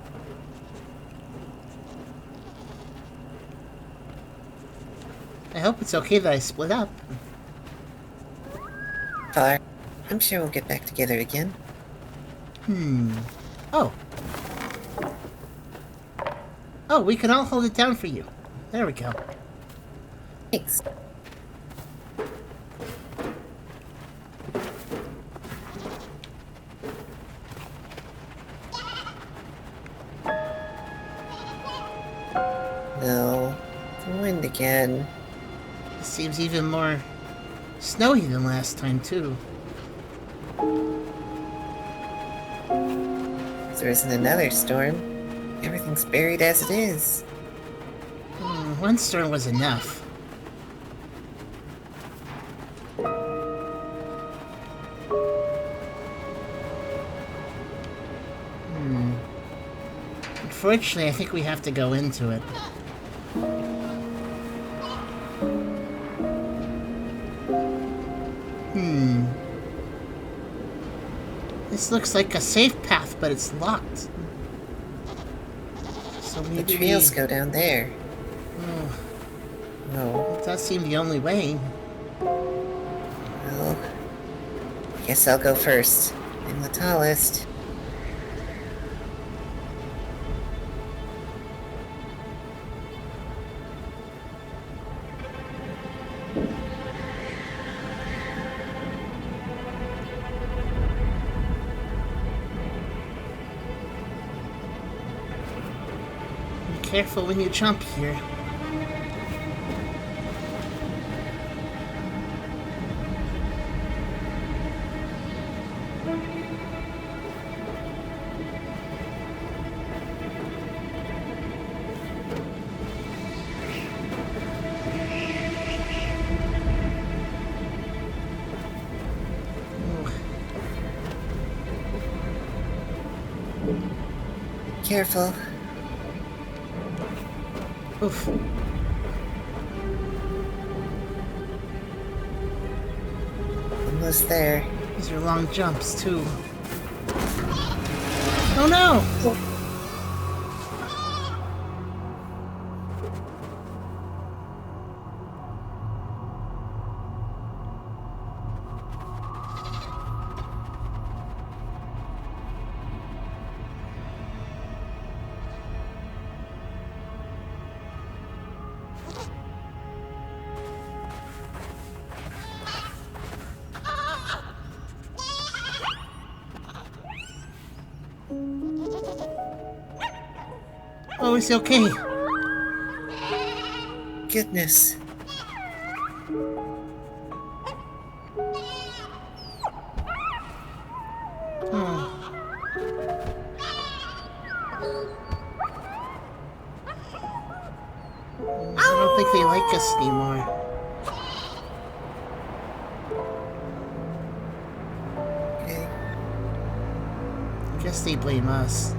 Speaker 3: I hope it's okay that I split up.
Speaker 4: Howler, I'm sure we'll get back together again.
Speaker 3: Oh. Oh, we can all hold it down for you. There we go.
Speaker 4: Thanks. No, the wind again.
Speaker 3: It seems even more snowy than last time, too.
Speaker 4: If there isn't another storm, everything's buried as it is.
Speaker 3: One storm was enough. Unfortunately, I think we have to go into it. This looks like a safe path, but it's locked. So maybe
Speaker 4: The trails go down there.
Speaker 3: Oh,
Speaker 4: Oh,
Speaker 3: it does seem the only way.
Speaker 4: well, I guess I'll go first. I'm the tallest.
Speaker 3: Be careful when you jump here.
Speaker 4: Careful.
Speaker 3: Oof.
Speaker 4: Almost there.
Speaker 3: These are long jumps, too. Oh no! Oh, it's okay.
Speaker 4: Goodness.
Speaker 3: Oh. I don't think they like us anymore.
Speaker 4: Okay.
Speaker 3: I guess they blame us.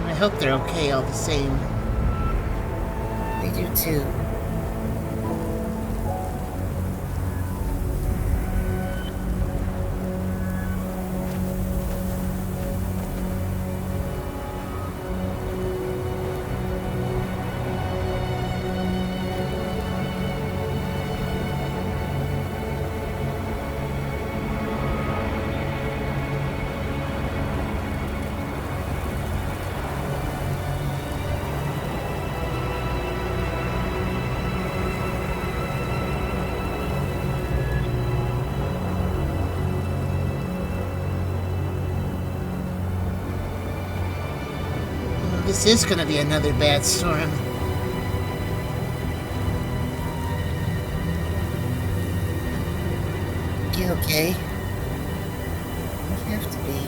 Speaker 3: I hope they're okay all the same.
Speaker 4: I do too.
Speaker 3: This is gonna be another bad storm.
Speaker 4: You okay? You have to be.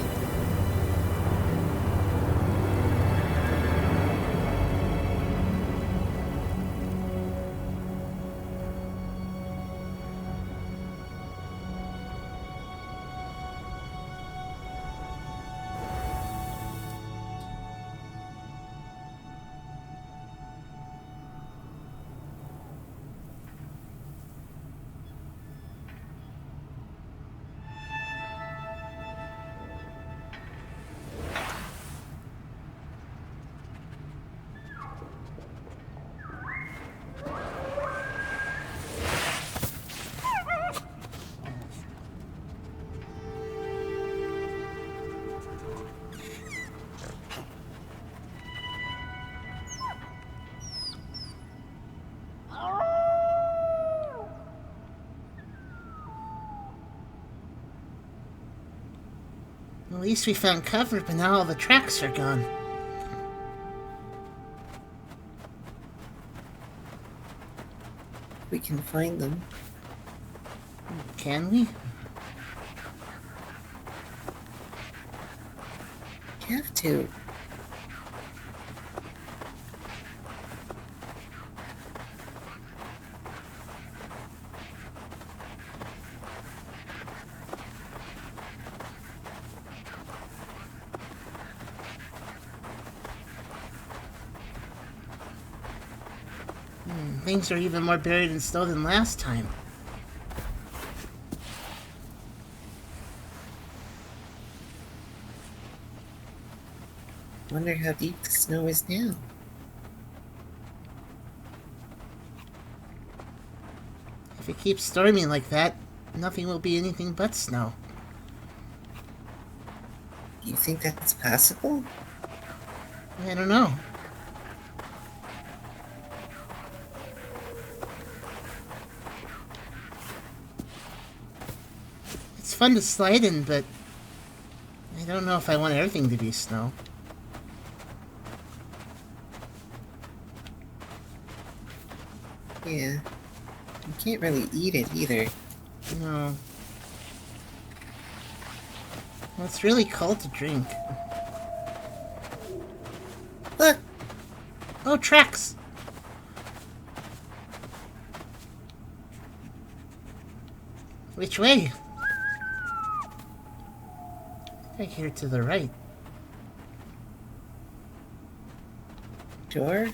Speaker 3: At least we found cover, but now all the tracks are gone.
Speaker 4: We can find them.
Speaker 3: Can we?
Speaker 4: You have to.
Speaker 3: Things are even more buried in snow than last time.
Speaker 4: Wonder how deep the snow is now.
Speaker 3: If it keeps storming like that, nothing will be anything but snow.
Speaker 4: You think that's possible?
Speaker 3: I don't know. It's fun to slide in, but I don't know if I want everything to be snow.
Speaker 4: Yeah. You can't really eat it either.
Speaker 3: No. Well, it's really cold to drink.
Speaker 4: Look!
Speaker 3: Oh, tracks! Which way? Right here to the right.
Speaker 4: Sure?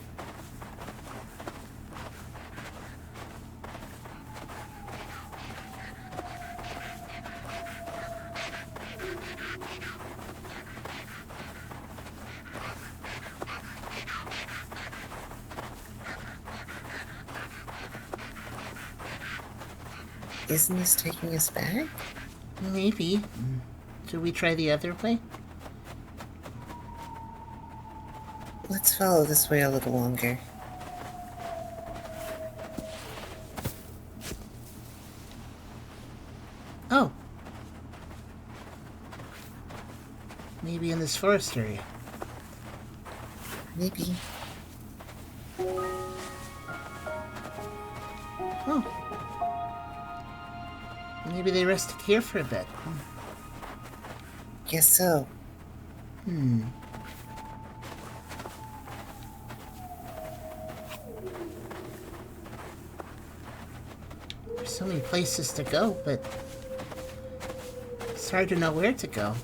Speaker 4: Isn't this taking us back?
Speaker 3: Maybe. Should we try the other way?
Speaker 4: Let's follow this way a little longer.
Speaker 3: Oh. Maybe in this forest area.
Speaker 4: Maybe.
Speaker 3: Oh. Maybe they rested here for a bit.
Speaker 4: Guess so.
Speaker 3: There's so many places to go, but it's hard to know where to go.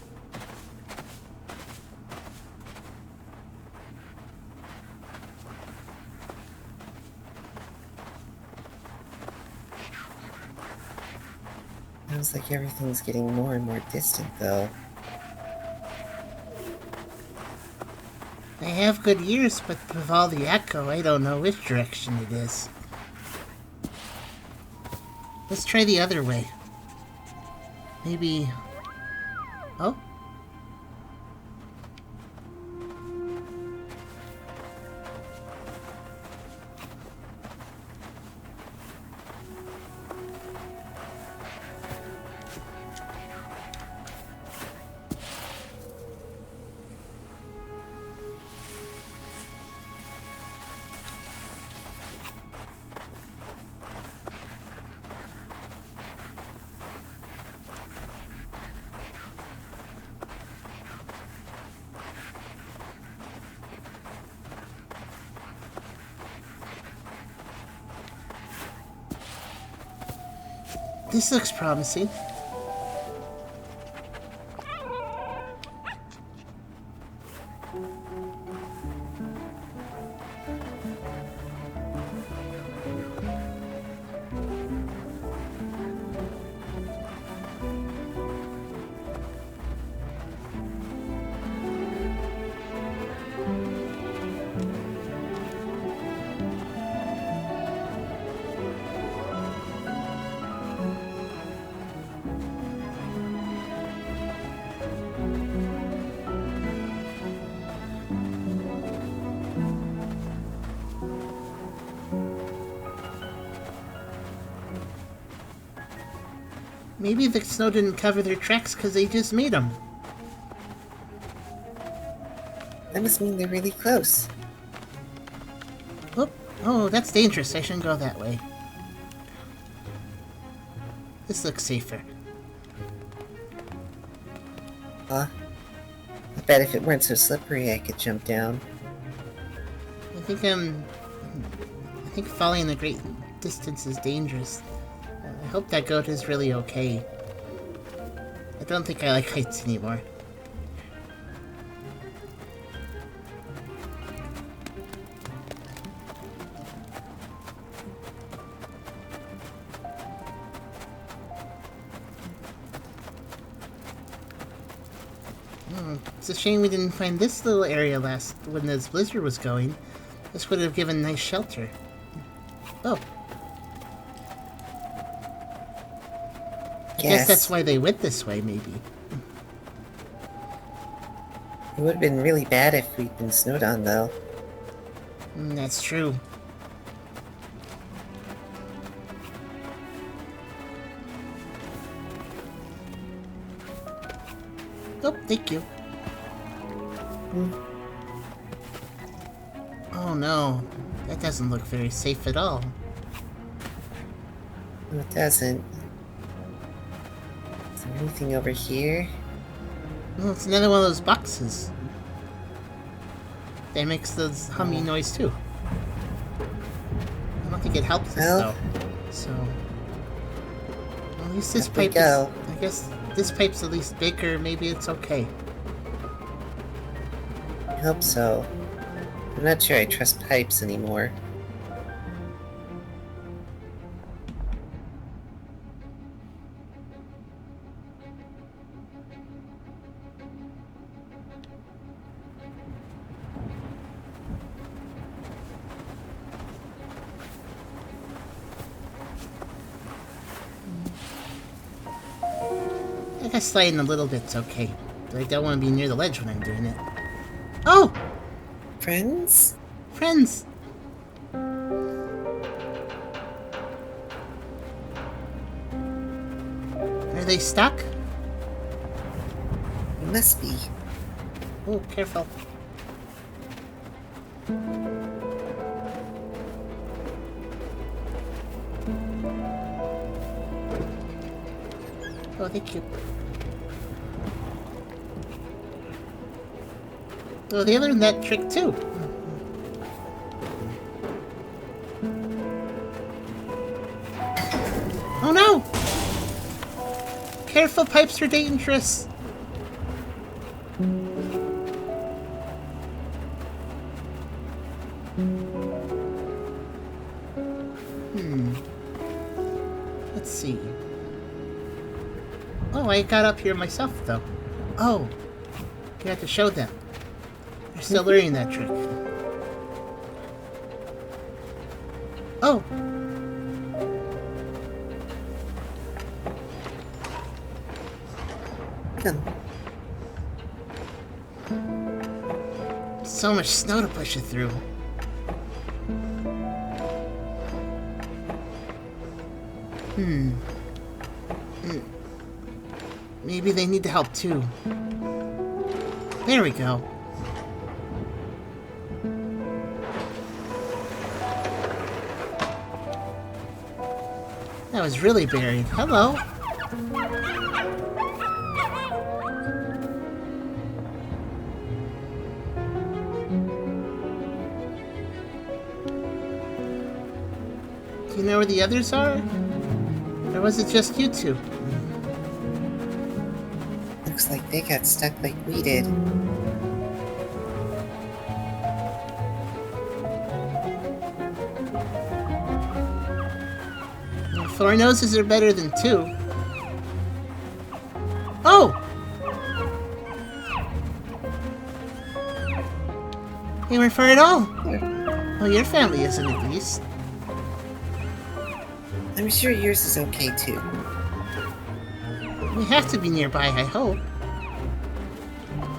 Speaker 4: Sounds like everything's getting more and more distant, though.
Speaker 3: They have good ears, but with all the echo, I don't know which direction it is. Let's try the other way. Maybe... Oh? This looks promising. Maybe the snow didn't cover their tracks because they just made them.
Speaker 4: That must mean they're really close.
Speaker 3: Oh, that's dangerous. I shouldn't go that way. This looks safer.
Speaker 4: I bet if it weren't so slippery, I could jump down.
Speaker 3: I think falling a great distance is dangerous. I hope that goat is really okay. I don't think I like heights anymore. It's a shame we didn't find this little area when this blizzard was going. This would have given nice shelter. Oh. I guess that's why they went this way, maybe.
Speaker 4: It would have been really bad if we'd been snowed on, though.
Speaker 3: That's true. Oh, thank you. Oh no, that doesn't look very safe at all.
Speaker 4: No, it doesn't. Is there anything over here?
Speaker 3: Well, it's another one of those boxes. That makes the humming noise too. I don't think it helps us though. So, well, at least this pipe is. I guess this pipe's at least bigger. Maybe it's okay.
Speaker 4: I hope so. I'm not sure I trust pipes anymore.
Speaker 3: I guess sliding a little bit's okay, but I don't want to be near the ledge when I'm doing it. Oh!
Speaker 4: Friends?
Speaker 3: Friends! Are they stuck?
Speaker 4: It must be.
Speaker 3: Oh, careful. Oh, thank you. Oh, they learned that trick too. Oh no! Careful, pipes are dangerous. Let's see. Oh, I got up here myself though. Oh, you have to show them. They're still learning that trick. Oh!
Speaker 4: Come.
Speaker 3: So much snow to push it through. Maybe they need the help too. There we go. That was really buried. Hello. Do you know where the others are? Or was it just you two?
Speaker 4: Looks like they got stuck like we did.
Speaker 3: Four noses are better than two. Oh! They weren't far at all. Well, your family isn't at least.
Speaker 4: I'm sure yours is okay too.
Speaker 3: We have to be nearby, I hope.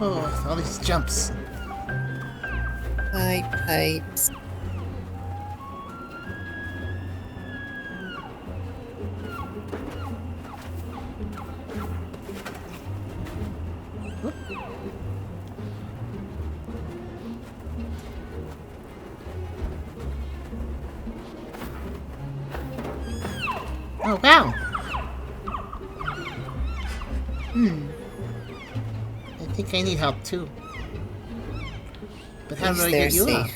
Speaker 3: Oh, all these jumps.
Speaker 4: Pipes.
Speaker 3: Oh, wow. I think I need help too. But how do I get you up?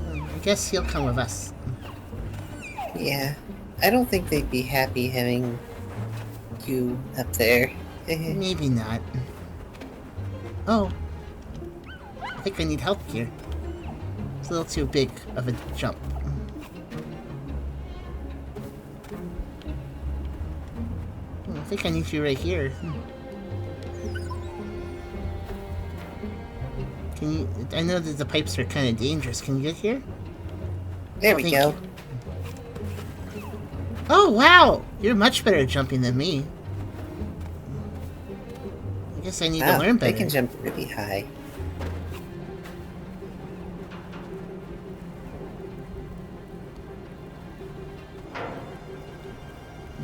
Speaker 3: I guess he'll come with us.
Speaker 4: Yeah. I don't think they'd be happy having you up there.
Speaker 3: Maybe not. Oh. I think I need help here. It's a little too big of a jump. I think I need you right here. Can you... I know that the pipes are kind of dangerous. Can you get here?
Speaker 4: There we go.
Speaker 3: Oh, wow! You're much better at jumping than me. I guess I need to learn better.
Speaker 4: They can jump really high.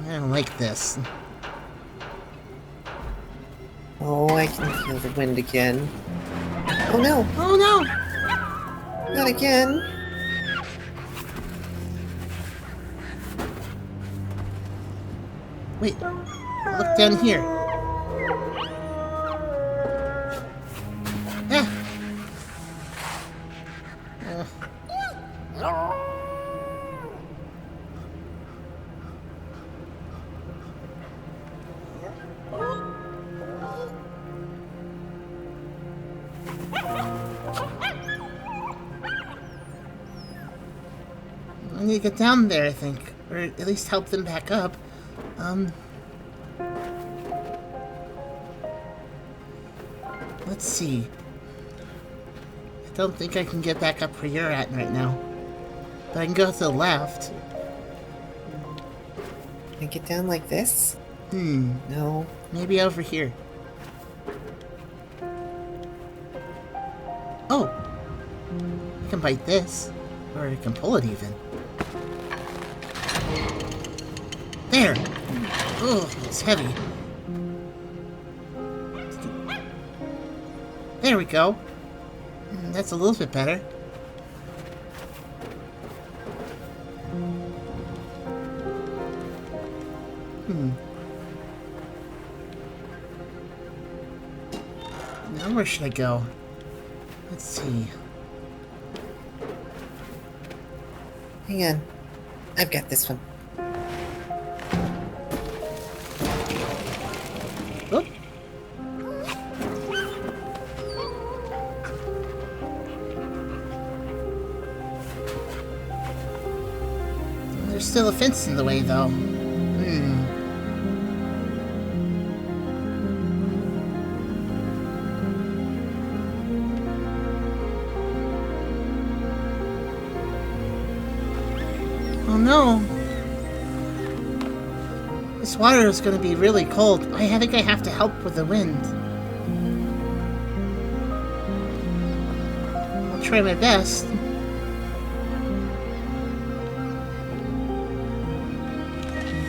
Speaker 3: I don't like this.
Speaker 4: Oh, I can feel the wind again. Oh no!
Speaker 3: Oh no!
Speaker 4: Not again!
Speaker 3: Wait, look down here. Ah. I need to get down there, I think. Or at least help them back up. Let's see. I don't think I can get back up where you're at right now. But I can go to the left.
Speaker 4: Can I get down like this? No.
Speaker 3: Maybe over here. Oh! I can bite this. Or I can pull it even. There! Oh, it's heavy. There we go. That's a little bit better. Now where should I go? Let's see.
Speaker 4: Hang on. I've got this one.
Speaker 3: Oop. There's still a fence in the way, though. Oh no! This water is going to be really cold. I think I have to help with the wind. I'll try my best.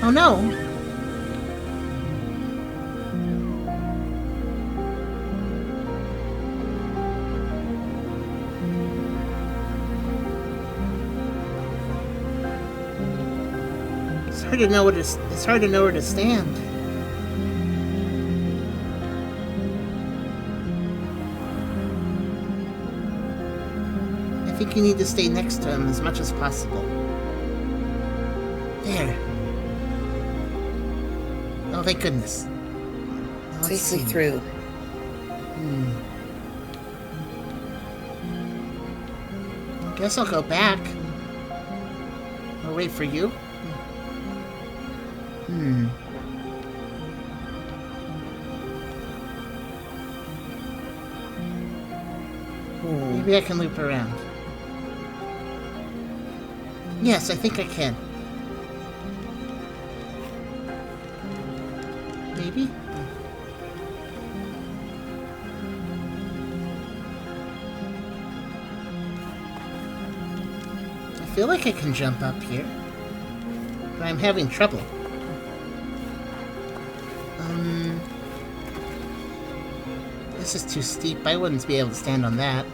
Speaker 3: Oh no! It's hard to know it's hard to know where to stand. I think you need to stay next to him as much as possible. There. thank goodness. Now, let's
Speaker 4: Safely
Speaker 3: see.
Speaker 4: through.
Speaker 3: I guess I'll go back. I'll wait for you. Maybe I can loop around. Yes, I think I can. Maybe? I feel like I can jump up here. But I'm having trouble. This is too steep. I wouldn't be able to stand on that.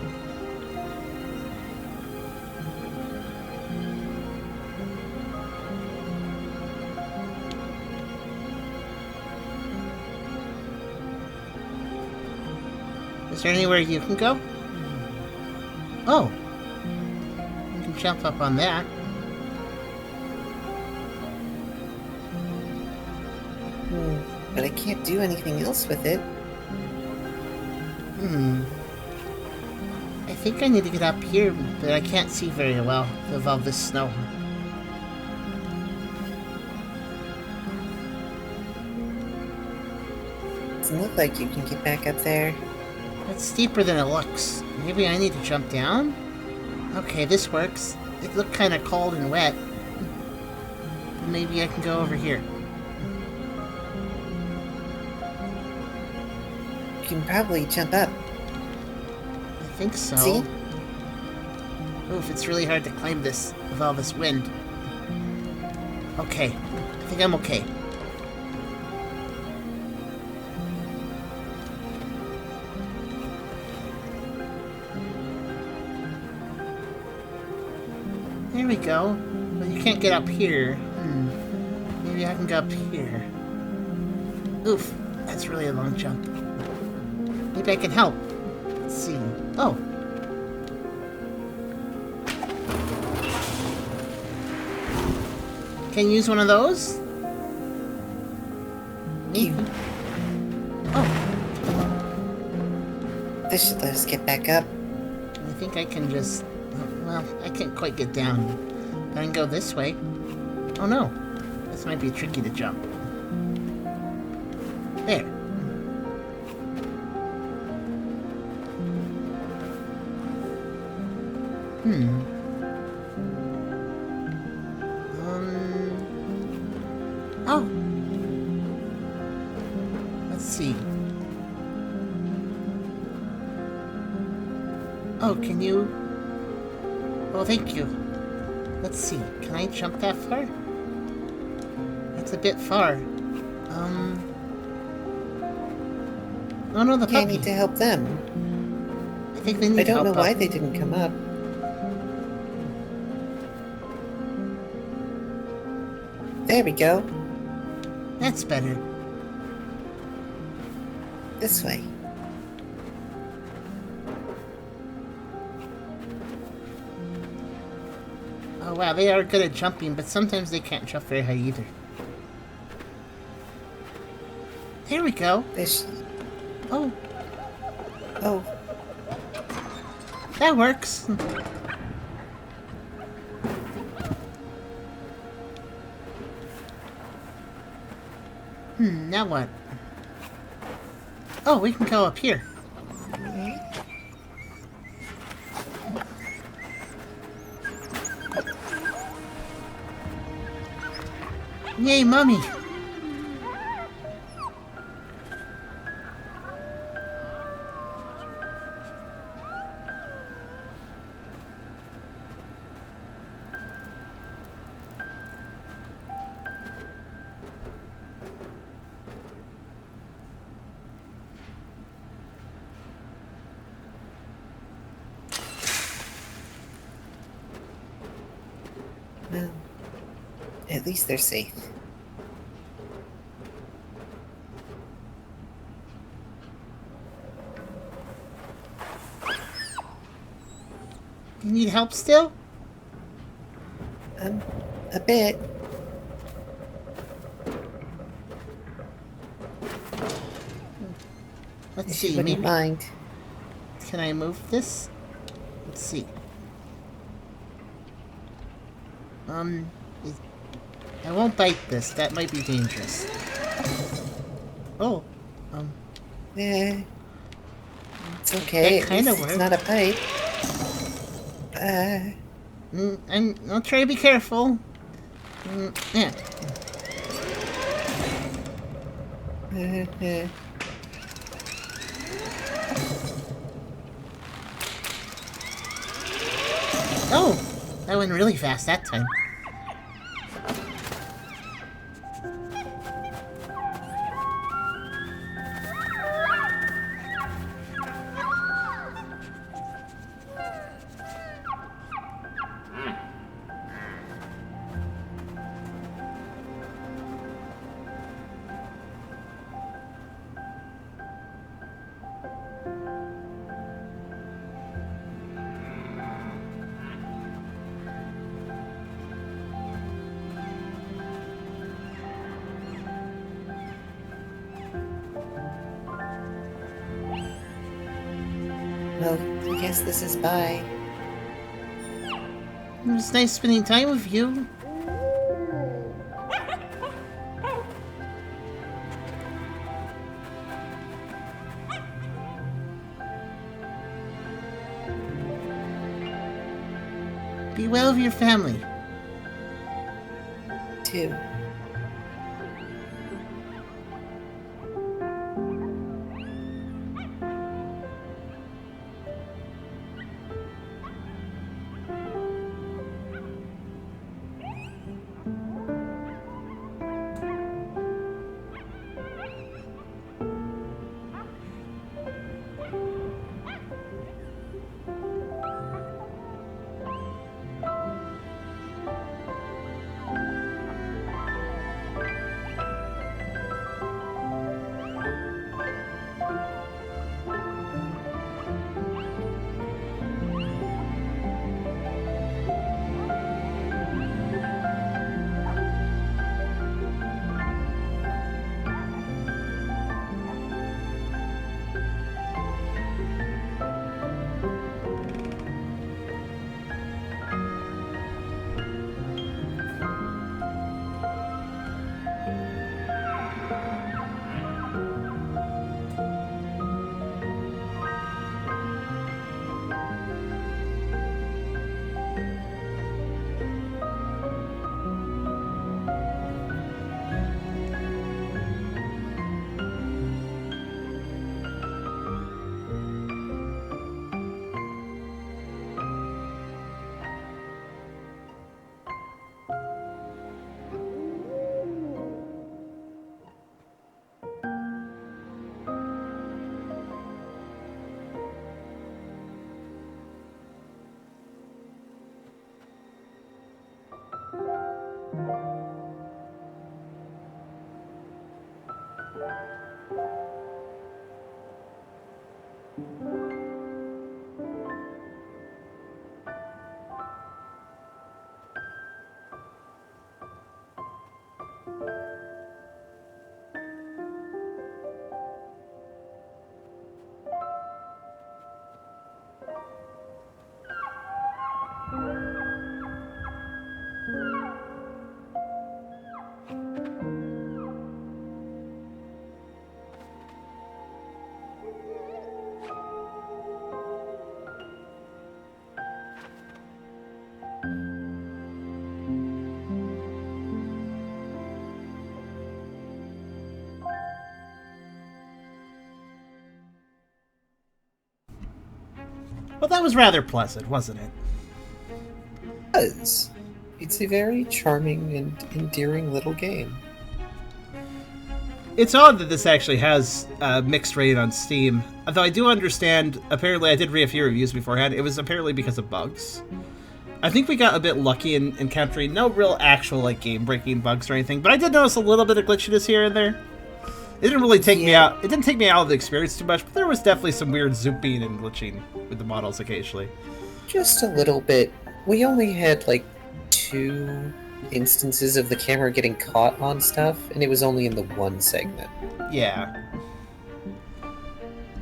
Speaker 3: Is there anywhere you can go? Oh! You can jump up on that.
Speaker 4: But I can't do anything else with it.
Speaker 3: I think I need to get up here, but I can't see very well with all this snow.
Speaker 4: Doesn't look like you can get back up there.
Speaker 3: It's steeper than it looks. Maybe I need to jump down? Okay, this works. It looked kind of cold and wet. Maybe I can go over here.
Speaker 4: You can probably jump up.
Speaker 3: I think so.
Speaker 4: See?
Speaker 3: Oof, it's really hard to climb this with all this wind. Okay, I think I'm okay. There we go. But you can't get up here. Maybe I can go up here. Oof, that's really a long jump. Maybe I can help. Let's see. Oh. Can you use one of those? Maybe. Oh,
Speaker 4: This should let us get back up.
Speaker 3: I think I can just... Well, I can't quite get down. I can go this way. Oh no. This might be tricky to jump. There. Oh. Let's see. Oh, can you... Oh, thank you. Let's see. Can I jump that far? That's a bit far. Oh no, the
Speaker 4: Yeah, I
Speaker 3: puppy.
Speaker 4: need to help them.
Speaker 3: I think they need
Speaker 4: I don't know
Speaker 3: help
Speaker 4: why
Speaker 3: up.
Speaker 4: they didn't come up. There we go.
Speaker 3: That's better.
Speaker 4: This way.
Speaker 3: Oh wow, they are good at jumping, but sometimes they can't jump very high either. There we go.
Speaker 4: This.
Speaker 3: Oh,
Speaker 4: Oh,
Speaker 3: that works. Now what? Oh, we can go up here. Yay, Mummy!
Speaker 4: well. At least they're safe.
Speaker 3: You need help still?
Speaker 4: A bit.
Speaker 3: Let's
Speaker 4: If
Speaker 3: see,
Speaker 4: you wouldn't
Speaker 3: maybe...
Speaker 4: mind.
Speaker 3: Can I move this? Let's see. It- I won't bite this. That might be dangerous. Oh,
Speaker 4: Eh, it's okay.
Speaker 3: That
Speaker 4: At
Speaker 3: kinda
Speaker 4: least it's
Speaker 3: worked.
Speaker 4: not a bite.
Speaker 3: I'll try to be careful. Yeah.
Speaker 4: Uh,
Speaker 3: Oh, that went really fast that time.
Speaker 4: well, I guess this is bye.
Speaker 3: It was nice spending time with you. Be well with your family.
Speaker 4: Too.
Speaker 1: Well, that was rather pleasant, wasn't it?
Speaker 2: was. It's a very charming and endearing little game.
Speaker 1: It's odd that this actually has a mixed rate on Steam. Although I do understand, apparently I did read a few reviews beforehand, it was apparently because of bugs. I think we got a bit lucky in encountering no real actual like game-breaking bugs or anything, but I did notice a little bit of glitchiness here and there. It didn't really take me out. It didn't take me out of the experience too much, but there was definitely some weird zooping and glitching with the models occasionally.
Speaker 2: Just a little bit. We only had like 2 instances of the camera getting caught on stuff, and it was only in the one segment.
Speaker 1: Yeah.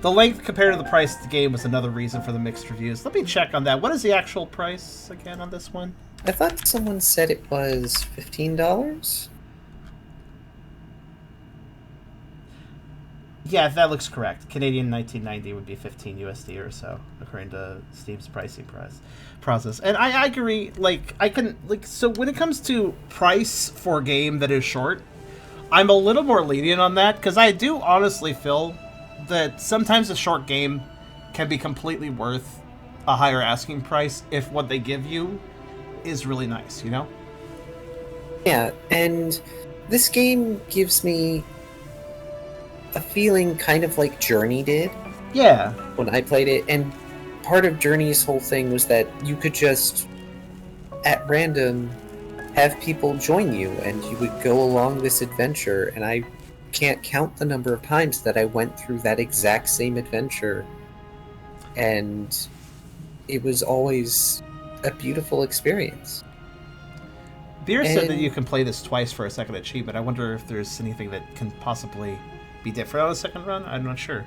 Speaker 1: The length compared to the price of the game was another reason for the mixed reviews. Let me check on that. What is the actual price again on this one?
Speaker 2: I thought someone said it was $15.
Speaker 1: Yeah, that looks correct. Canadian 1990 would be 15 USD or so, according to Steam's pricing process. And I agree. Like, so when it comes to price for a game that is short, I'm a little more lenient on that because I do honestly feel that sometimes a short game can be completely worth a higher asking price if what they give you is really nice, you know?
Speaker 2: Yeah, and this game gives me a feeling kind of like Journey did.
Speaker 1: Yeah.
Speaker 2: When I played it, and part of Journey's whole thing was that you could just, at random, have people join you, and you would go along this adventure, and I can't count the number of times that I went through that exact same adventure, and it was always a beautiful experience.
Speaker 1: Beer said that you can play this twice for a second achievement. I wonder if there's anything that can possibly be different on a second run. I'm not sure.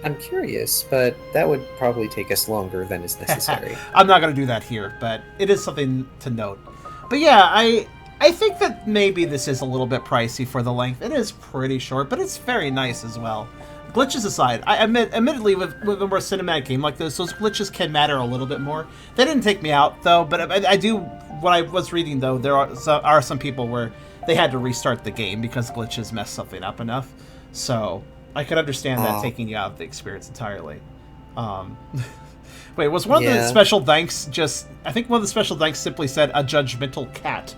Speaker 2: I'm curious, but that would probably take us longer than is necessary.
Speaker 1: I'm not going to do that here, but it is something to note. But yeah, I think that maybe this is a little bit pricey for the length. It is pretty short, but it's very nice as well. Glitches aside, admittedly, with a more cinematic game like this, those glitches can matter a little bit more. They didn't take me out, though, but I do... What I was reading, though, there are some people where they had to restart the game because glitches messed something up enough. So I could understand that taking you out of the experience entirely. Wait, was one of the special thanks just... I think one of the special thanks simply said, a judgmental cat.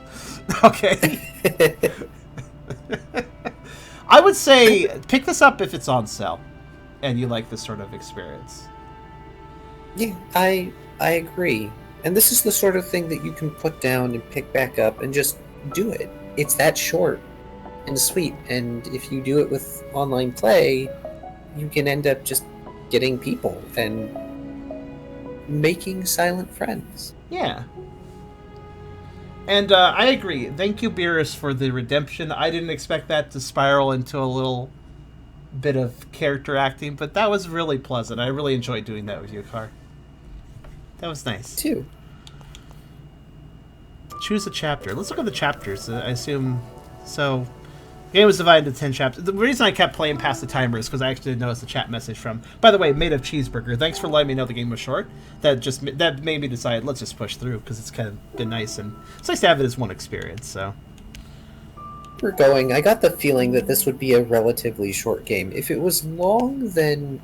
Speaker 1: Okay. I would say pick this up if it's on sale and you like this sort of experience.
Speaker 2: Yeah, I agree. And this is the sort of thing that you can put down and pick back up and just do it. It's that short and sweet. And if you do it with online play, you can end up just getting people and making silent friends.
Speaker 1: Yeah. And I agree. Thank you, Beerus, for the redemption. I didn't expect that to spiral into a little bit of character acting, but that was really pleasant. I really enjoyed doing that with you, Car. That was nice.
Speaker 2: Too.
Speaker 1: Choose a chapter. Let's look at the chapters. I assume... So, the game was divided into 10 chapters. The reason I kept playing past the timer is because I actually noticed a chat message from... By the way, Made of Cheeseburger. Thanks for letting me know the game was short. That made me decide, let's just push through, because it's kind of been nice, and it's nice to have it as one experience, so...
Speaker 2: We're going. I got the feeling that this would be a relatively short game. If it was long, then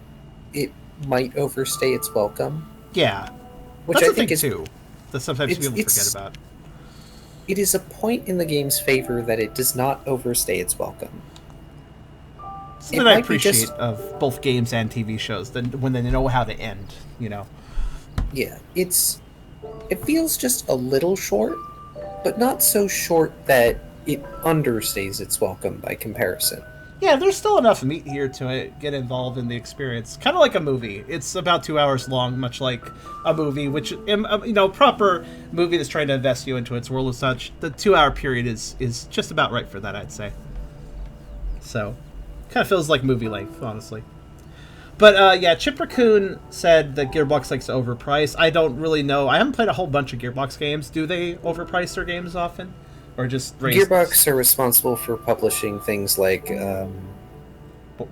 Speaker 2: it might overstay its welcome.
Speaker 1: Yeah.
Speaker 2: Which
Speaker 1: That's
Speaker 2: I think is
Speaker 1: too. That sometimes people forget about.
Speaker 2: It is a point in the game's favor that it does not overstay its welcome.
Speaker 1: Something I appreciate of both games and TV shows, when they know how to end, you know.
Speaker 2: Yeah, it feels just a little short, but not so short that it understays its welcome by comparison.
Speaker 1: Yeah, there's still enough meat here to get involved in the experience. Kind of like a movie. It's about 2 hours long, much like a movie, which, proper movie that's trying to invest you into its world and such. The 2 hour period is just about right for that, I'd say. So, kind of feels like movie length, honestly. But, yeah, Chip Raccoon said that Gearbox likes to overprice. I don't really know. I haven't played a whole bunch of Gearbox games. Do they overprice their games often? Or just
Speaker 2: Gearbox are responsible for publishing things like the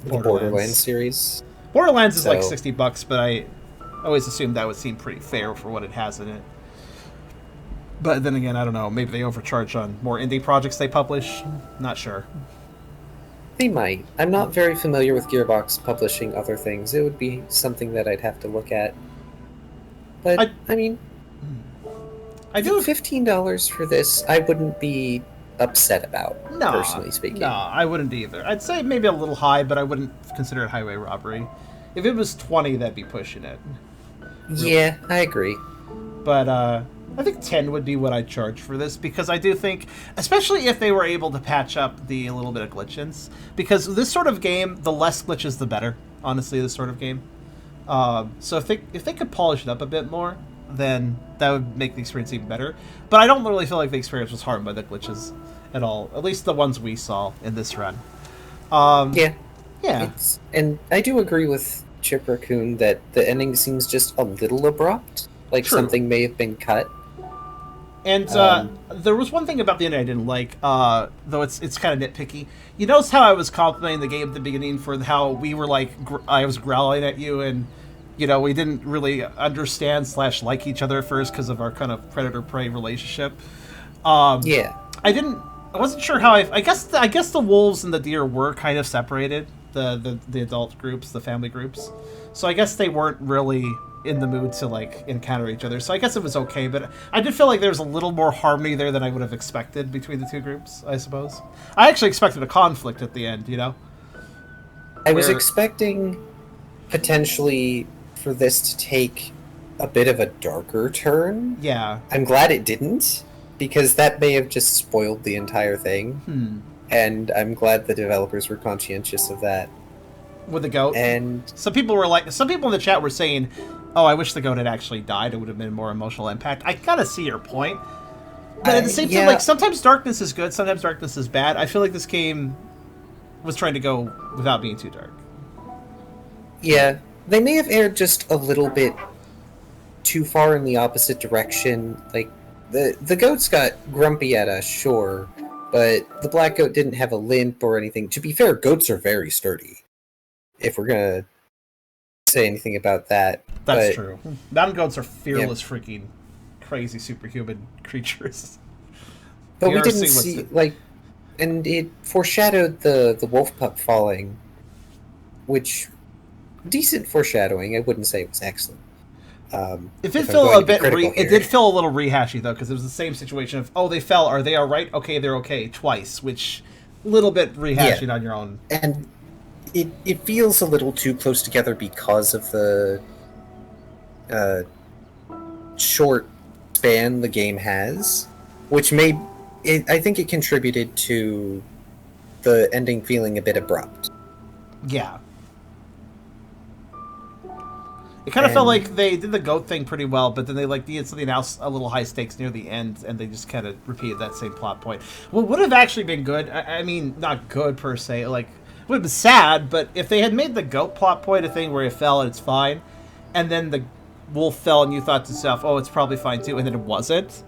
Speaker 2: Borderlands series.
Speaker 1: Borderlands is like $60, but I always assumed that would seem pretty fair for what it has in it. But then again, I don't know. Maybe they overcharge on more indie projects they publish. Not sure.
Speaker 2: They might. I'm not very familiar with Gearbox publishing other things. It would be something that I'd have to look at. But, I mean... I do $15 for this. I wouldn't be upset about, personally speaking.
Speaker 1: No, I wouldn't either. I'd say maybe a little high, but I wouldn't consider it highway robbery. If it was 20, that'd be pushing it.
Speaker 2: Yeah, I agree.
Speaker 1: But I think 10 would be what I'd charge for this, because I do think, especially if they were able to patch up the little bit of glitches, because this sort of game, the less glitches, the better. Honestly, this sort of game. So if they could polish it up a bit more, then that would make the experience even better. But I don't really feel like the experience was harmed by the glitches at all. At least the ones we saw in this run.
Speaker 2: Yeah.
Speaker 1: Yeah,
Speaker 2: And I do agree with Chip Raccoon that the ending seems just a little abrupt, like
Speaker 1: true.
Speaker 2: something may have been cut.
Speaker 1: And
Speaker 2: Um,
Speaker 1: there was one thing about the end I didn't like, though it's kind of nitpicky. You notice how I was complimenting the game at the beginning for how we were like I was growling at you, and we didn't really understand slash like each other at first because of our kind of predator prey relationship. Um,
Speaker 2: yeah,
Speaker 1: I wasn't sure how I guess the wolves and the deer were kind of separated, the adult groups, the family groups. So I guess they weren't really in the mood to like encounter each other. So I guess it was okay, but I did feel like there was a little more harmony there than I would have expected between the two groups, I suppose. I actually expected a conflict at the end.
Speaker 2: I was
Speaker 1: Where
Speaker 2: expecting potentially for this to take a bit of a darker turn.
Speaker 1: yeah.
Speaker 2: I'm glad it didn't, because that may have just spoiled the entire thing. And I'm glad the developers were conscientious of that.
Speaker 1: With the goat.
Speaker 2: And
Speaker 1: Some people in the chat were saying, "Oh, I wish the goat had actually died. It would have been more emotional impact." I kind of see your point, but at the same time, like sometimes darkness is good, sometimes darkness is bad. I feel like this game was trying to go without being too dark.
Speaker 2: yeah, they may have erred just a little bit too far in the opposite direction. Like the goats got grumpy at us, sure, but the black goat didn't have a limp or anything. To be fair, goats are very sturdy. If we're gonna say anything about that,
Speaker 1: That's
Speaker 2: but
Speaker 1: true. Mountain goats are fearless, freaking crazy superhuman creatures.
Speaker 2: but
Speaker 1: You
Speaker 2: we
Speaker 1: ever
Speaker 2: didn't
Speaker 1: see
Speaker 2: see like, and it foreshadowed the wolf pup falling, which decent foreshadowing. I wouldn't say it was excellent.
Speaker 1: It did
Speaker 2: if I'm
Speaker 1: feel
Speaker 2: going
Speaker 1: a
Speaker 2: to be
Speaker 1: bit.
Speaker 2: critical
Speaker 1: It
Speaker 2: here.
Speaker 1: did feel a little rehashy though, because it was the same situation of, oh, they fell. Are they all right? Okay, they're okay twice, which little bit rehashing on your own.
Speaker 2: And it feels a little too close together because of the uh, short span the game has, which I think it contributed to the ending feeling a bit abrupt.
Speaker 1: Yeah. It kind of felt like they did the goat thing pretty well, but then they like needed something else a little high stakes near the end, and they just kind of repeated that same plot point. What would have actually been good, I mean, not good per se, like, would have been sad, but if they had made the goat plot point a thing where it fell and it's fine, and then the wolf fell and you thought to yourself, oh, it's probably fine too, and then it wasn't,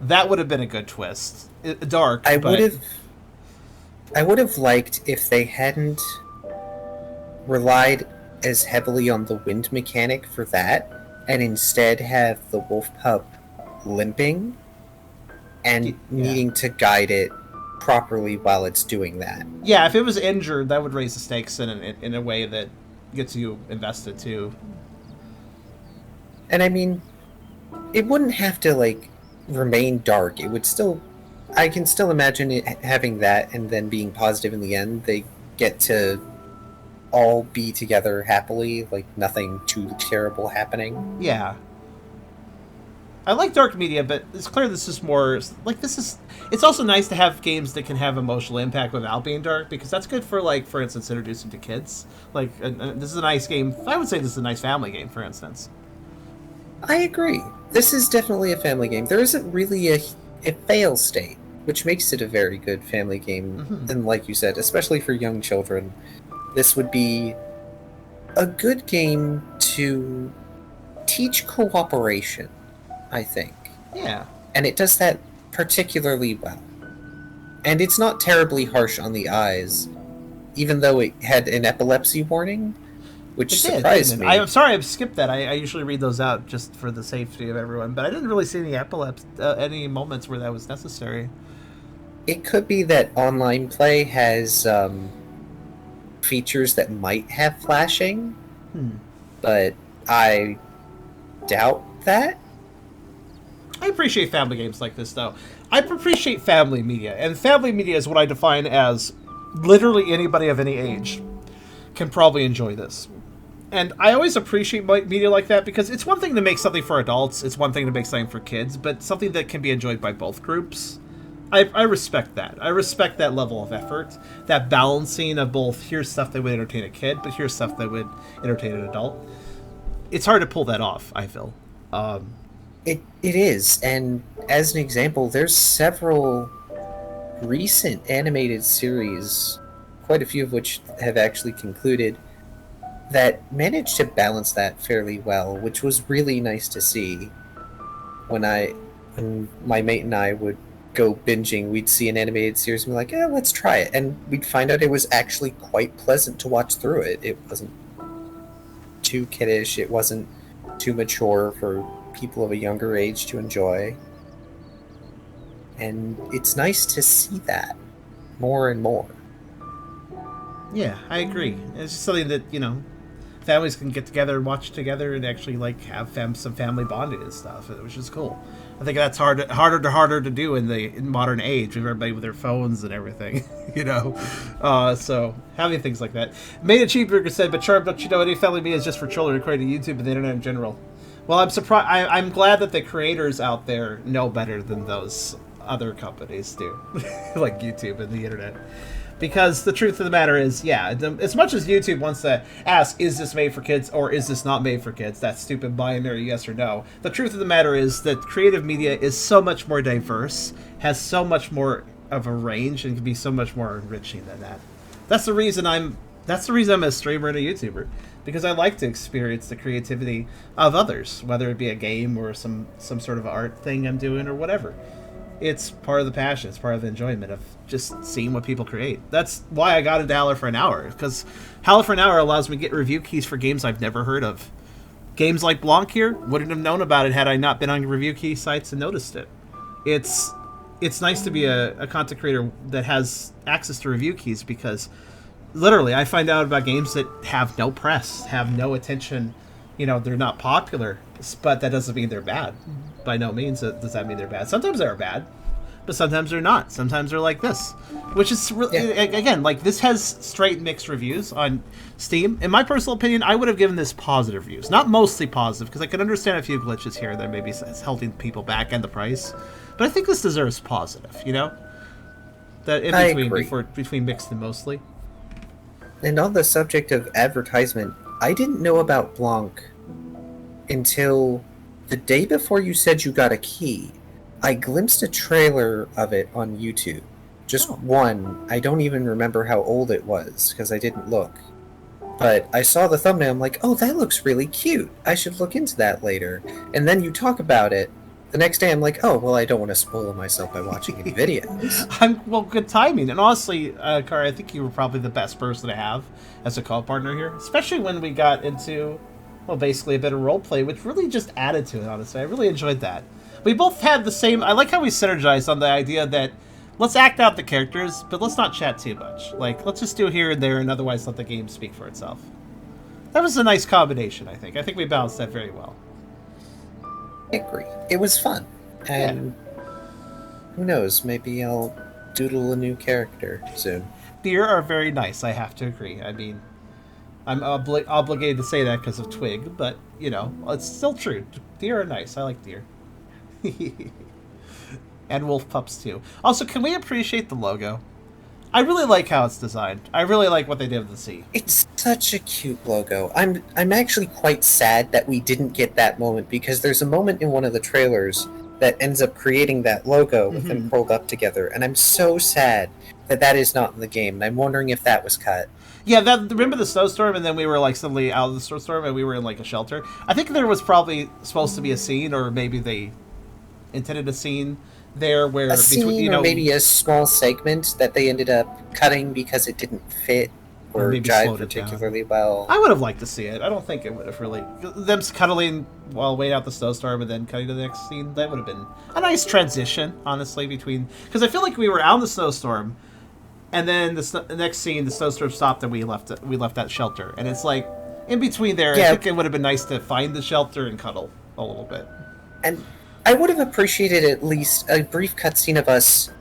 Speaker 1: that would have been a good twist. Dark, but...
Speaker 2: I would have liked if they hadn't relied as heavily on the wind mechanic for that, and instead have the wolf pup limping and needing to guide it properly while it's doing that.
Speaker 1: Yeah, if it was injured, that would raise the stakes in a way that gets you invested too.
Speaker 2: And I mean, it wouldn't have to like remain dark. It would still, I can still imagine it having that and then being positive in the end. They get to all be together happily, like nothing too terrible happening.
Speaker 1: Yeah. I like dark media, but it's clear this is more like it's also nice to have games that can have emotional impact without being dark, because that's good for, like, for instance, introducing to kids. Like, this is a nice game. I would say this is a nice family game, for instance.
Speaker 2: I agree. This is definitely a family game. There isn't really a fail state, which makes it a very good family game.
Speaker 1: Mm-hmm.
Speaker 2: And like you said, especially for young children, this would be a good game to teach cooperation, I think.
Speaker 1: Yeah.
Speaker 2: And it does that particularly well. And it's not terribly harsh on the eyes, even though it had an epilepsy warning, which surprised me.
Speaker 1: I'm sorry I skipped that. I usually read those out just for the safety of everyone, but I didn't really see any moments where that was necessary.
Speaker 2: It could be that online play has features that might have flashing, but I doubt that.
Speaker 1: I appreciate family games like this, though. I appreciate family media, and family media is what I define as literally anybody of any age can probably enjoy this. And I always appreciate media like that, because it's one thing to make something for adults, it's one thing to make something for kids, but something that can be enjoyed by both groups. I respect that. I respect that level of effort, that balancing of both, here's stuff that would entertain a kid, but here's stuff that would entertain an adult. It's hard to pull that off, I feel.
Speaker 2: It is, and as an example, there's several recent animated series quite a few of which have actually concluded, that managed to balance that fairly well, which was really nice to see. When my mate and I would go binging, we'd see an animated series and be like, "Yeah, let's try it," and we'd find out it was actually quite pleasant to watch through it. It wasn't too kiddish. It wasn't too mature for people of a younger age to enjoy. And it's nice to see that more and more.
Speaker 1: Yeah, I agree. It's just something that, families can get together and watch together and actually like have some family bonding and stuff, which is cool. I think that's harder to do in modern age with everybody with their phones and everything, So having things like that. Made a Cheeseburger said, "But Charm, don't you know any family media is just for children according to YouTube and the internet in general?" Well, I'm surprised. I'm glad that the creators out there know better than those other companies do, like YouTube and the internet. Because the truth of the matter is, as much as YouTube wants to ask, is this made for kids or is this not made for kids, that stupid binary yes or no, the truth of the matter is that creative media is so much more diverse, has so much more of a range, and can be so much more enriching than that. That's the reason I'm a streamer and a YouTuber, because I like to experience the creativity of others, whether it be a game or some sort of art thing I'm doing or whatever. It's part of the passion. It's part of the enjoyment of just seeing what people create. That's why I got into Howler for an Hour, because Howler for an Hour allows me to get review keys for games I've never heard of. Games like Blanc here, wouldn't have known about it had I not been on review key sites and noticed it. It's nice to be a content creator that has access to review keys, because literally I find out about games that have no press, have no attention. They're not popular, but that doesn't mean they're bad. By no means does that mean they're bad. Sometimes they're bad, but sometimes they're not. Sometimes they're like this, which is really, again, like this has straight mixed reviews on Steam. In my personal opinion, I would have given this positive reviews, not mostly positive, because I can understand a few glitches here that maybe is holding people back and the price. But I think this deserves positive. That in between between mixed and mostly.
Speaker 2: And on the subject of advertisement, I didn't know about Blanc until the day before you said you got a key. I glimpsed a trailer of it on YouTube. Just one. I don't even remember how old it was, because I didn't look. But I saw the thumbnail, I'm like, oh, that looks really cute. I should look into that later. And then you talk about it. The next day I'm like, oh, well, I don't want to spoil myself by watching any videos.
Speaker 1: Good timing. And honestly, Kari, I think you were probably the best person to have as a co-partner here. Especially when we got into, basically a bit of roleplay, which really just added to it, honestly. I really enjoyed that. We both had the same... I like how we synergized on the idea that let's act out the characters, but let's not chat too much. Like, let's just do here and there and otherwise let the game speak for itself. That was a nice combination, I think. I think we balanced that very well.
Speaker 2: I agree. It was fun. And who knows, maybe I'll doodle a new character soon.
Speaker 1: Deer are very nice, I have to agree. I mean, I'm obligated to say that because of Twig, but, it's still true. Deer are nice. I like deer. And wolf pups, too. Also, can we appreciate the logo? I really like how it's designed. I really like what they did with the sea.
Speaker 2: It's such a cute logo. I'm actually quite sad that we didn't get that moment, because there's a moment in one of the trailers that ends up creating that logo with them curled up together, and I'm so sad that is not in the game, and I'm wondering if that was cut.
Speaker 1: Yeah, remember the snowstorm, and then we were like suddenly out of the snowstorm, and we were in like a shelter? I think there was probably supposed to be a scene, or maybe they intended a scene there where...
Speaker 2: A scene, or maybe a small segment that they ended up cutting because it didn't fit or jive particularly well.
Speaker 1: I would have liked to see it. I don't think it would have really... Them cuddling while waiting out the snowstorm and then cutting to the next scene, that would have been a nice transition, honestly, between... Because I feel like we were out in the snowstorm, and then the next scene, the snowstorm stopped and we left that shelter. And it's like, in between there, I think it would have been nice to find the shelter and cuddle a little bit.
Speaker 2: And I would have appreciated at least a brief cutscene of us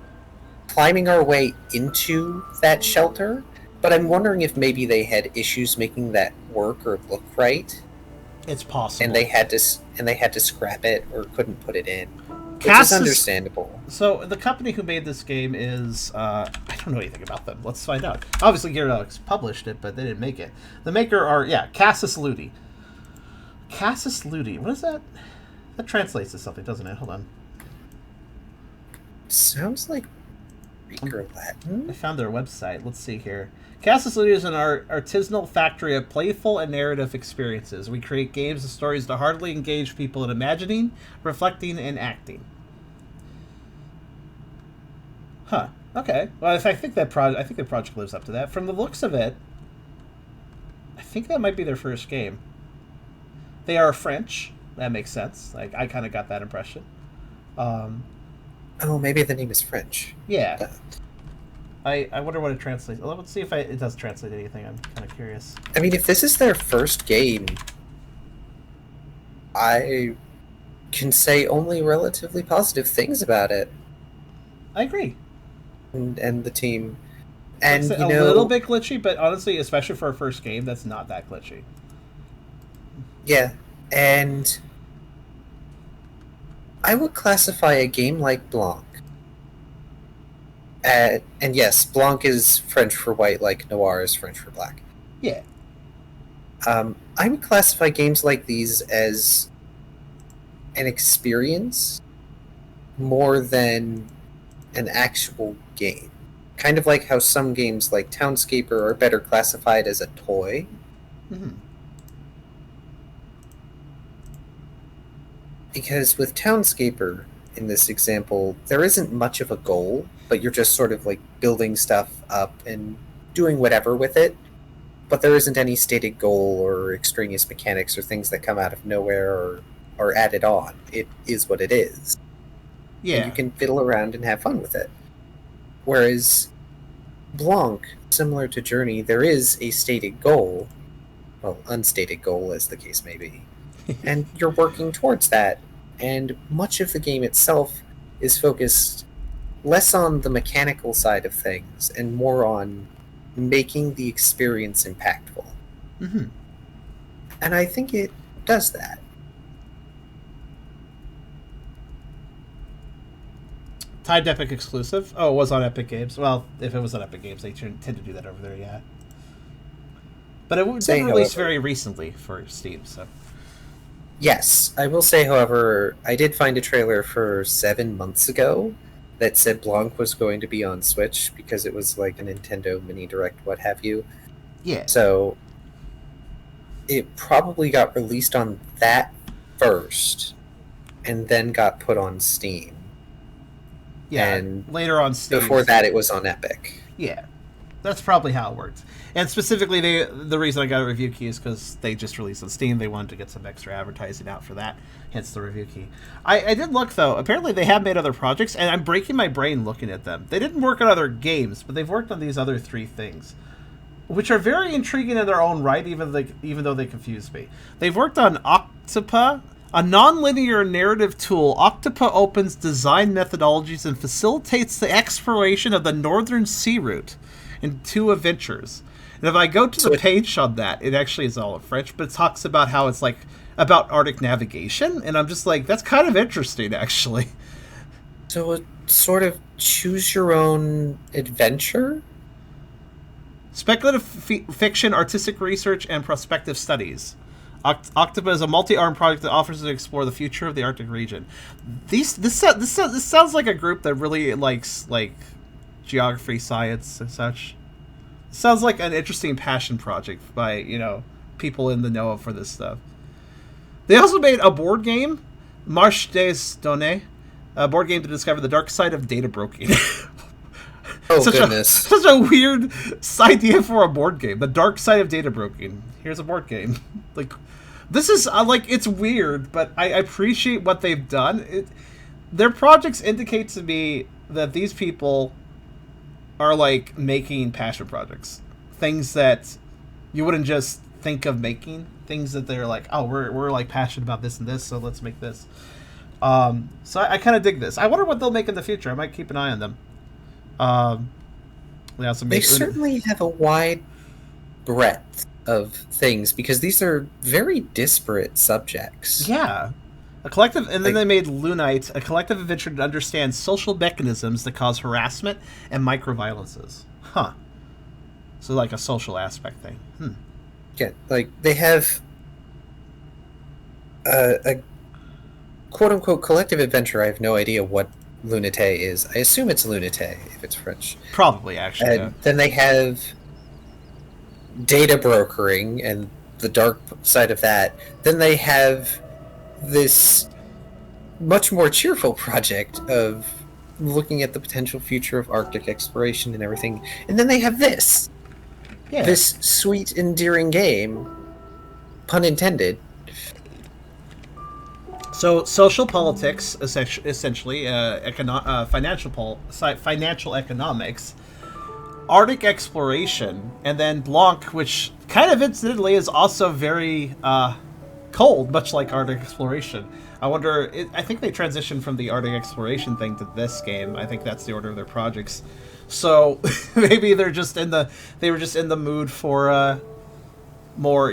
Speaker 2: climbing our way into that shelter, but I'm wondering if maybe they had issues making that work or look right.
Speaker 1: It's possible.
Speaker 2: And they had to scrap it or couldn't put it in. Which is understandable.
Speaker 1: So the company who made this game is I don't know anything about them. Let's find out. Obviously Gyarados published it, but they didn't make it. The maker are Casus Ludi. Casus Ludi. What is that? That translates to something, doesn't it? Hold on.
Speaker 2: Sounds like Greek or Latin?
Speaker 1: I found their website. Let's see here. Cast Studios is an artisanal factory of playful and narrative experiences. We create games and stories to heartily engage people in imagining, reflecting, and acting. Huh. Okay. Well, I think the project lives up to that. From the looks of it, I think that might be their first game. They are French. That makes sense. Like, I kind of got that impression.
Speaker 2: Oh, maybe the name is French.
Speaker 1: Yeah. I wonder what it translates. Let's see if it does translate anything. I'm kind of curious.
Speaker 2: I mean, if this is their first game, I can say only relatively positive things about it.
Speaker 1: I agree.
Speaker 2: And the team. And,
Speaker 1: it's a little bit glitchy, but honestly, especially for a first game, that's not that glitchy.
Speaker 2: Yeah, and I would classify a game like Blanc. And yes, Blanc is French for white, like Noir is French for black.
Speaker 1: Yeah.
Speaker 2: I would classify games like these as an experience more than an actual game. Kind of like how some games like Townscaper are better classified as a toy.
Speaker 1: Mm-hmm.
Speaker 2: Because with Townscaper, in this example, there isn't much of a goal, but you're just sort of like building stuff up and doing whatever with it. But there isn't any stated goal or extraneous mechanics or things that come out of nowhere or are added on. It is what it is.
Speaker 1: Yeah.
Speaker 2: And you can fiddle around and have fun with it. Whereas Blanc, similar to Journey, there is a stated goal, well, unstated goal as the case may be, and you're working towards that. And much of the game itself is focused less on the mechanical side of things and more on making the experience impactful.
Speaker 1: Mm-hmm.
Speaker 2: And I think it does that.
Speaker 1: Timed Epic exclusive? Oh, it was on Epic Games. Well, if it was on Epic Games, they tend to do that over there, yeah. But it did release very recently for Steam, so...
Speaker 2: Yes, I will say, however, I did find a trailer for 7 months ago that said Blanc was going to be on Switch because it was like a Nintendo Mini Direct, what have you.
Speaker 1: Yeah.
Speaker 2: So it probably got released on that first and then got put on Steam.
Speaker 1: Yeah,
Speaker 2: and
Speaker 1: later on Steam.
Speaker 2: Before that, it was on Epic.
Speaker 1: Yeah. That's probably how it works. And specifically, the reason I got a review key is because they just released on Steam. They wanted to get some extra advertising out for that, hence the review key. I did look, though. Apparently, they have made other projects, and I'm breaking my brain looking at them. They didn't work on other games, but they've worked on these other 3 things, which are very intriguing in their own right, even though they confuse me. They've worked on Octopa, a non-linear narrative tool. Octopa opens design methodologies and facilitates the exploration of the northern sea route in 2 adventures. And if I go to the page on that, it actually is all in French, but it talks about how it's like about Arctic navigation, and I'm just like, that's kind of interesting, actually.
Speaker 2: So it sort of choose your own adventure?
Speaker 1: Speculative fiction, artistic research, and prospective studies. Octopa is a multi-armed project that offers to explore the future of the Arctic region. This sounds like a group that really likes like geography, science, and such. Sounds like an interesting passion project by, people in the know for this stuff. They also made a board game, Marche des Données, a board game to discover the dark side of data broking.
Speaker 2: Goodness.
Speaker 1: Such a weird idea for a board game. The dark side of data broking. Here's a board game. Like, this is, it's weird, but I appreciate what they've done. Their projects indicate to me that these people are like making passion projects, things that you wouldn't just think of making, things that they're like, oh, we're like passionate about this and this, so let's make this. So I kind of dig this. I wonder what they'll make in the future. I might keep an eye on them.
Speaker 2: They certainly have a wide breadth of things because these are very disparate subjects.
Speaker 1: Yeah. A collective, and then they made Lunite, a collective adventure to understand social mechanisms that cause harassment and microviolences. Huh. So like a social aspect thing.
Speaker 2: Yeah, like they have a quote-unquote collective adventure. I have no idea what Lunate is. I assume it's Lunate if it's French.
Speaker 1: Probably, actually.
Speaker 2: And then they have data brokering and the dark side of that. Then they have this much more cheerful project of looking at the potential future of Arctic exploration and everything. And then they have this.
Speaker 1: Yeah.
Speaker 2: This sweet, endearing game, pun intended.
Speaker 1: So social politics, essentially, financial economics, Arctic exploration, and then Blanc, which kind of incidentally is also very cold, much like Arctic exploration. I wonder. I think they transitioned from the Arctic exploration thing to this game. I think that's the order of their projects. So maybe they were just in the mood for more,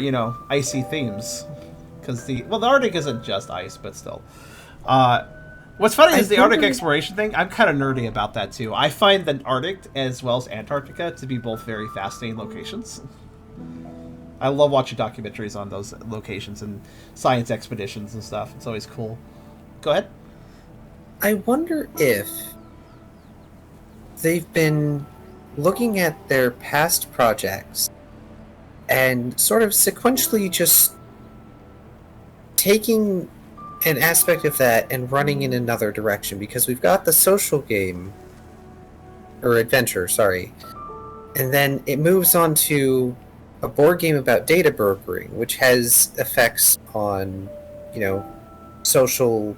Speaker 1: icy themes. Because the Arctic isn't just ice, but still. What's funny is the Arctic exploration thing. I'm kind of nerdy about that too. I find the Arctic as well as Antarctica to be both very fascinating locations. I love watching documentaries on those locations and science expeditions and stuff. It's always cool. Go ahead.
Speaker 2: I wonder if they've been looking at their past projects and sort of sequentially just taking an aspect of that and running in another direction, because we've got the social game or adventure, sorry, and then it moves on to a board game about data brokering, which has effects on, social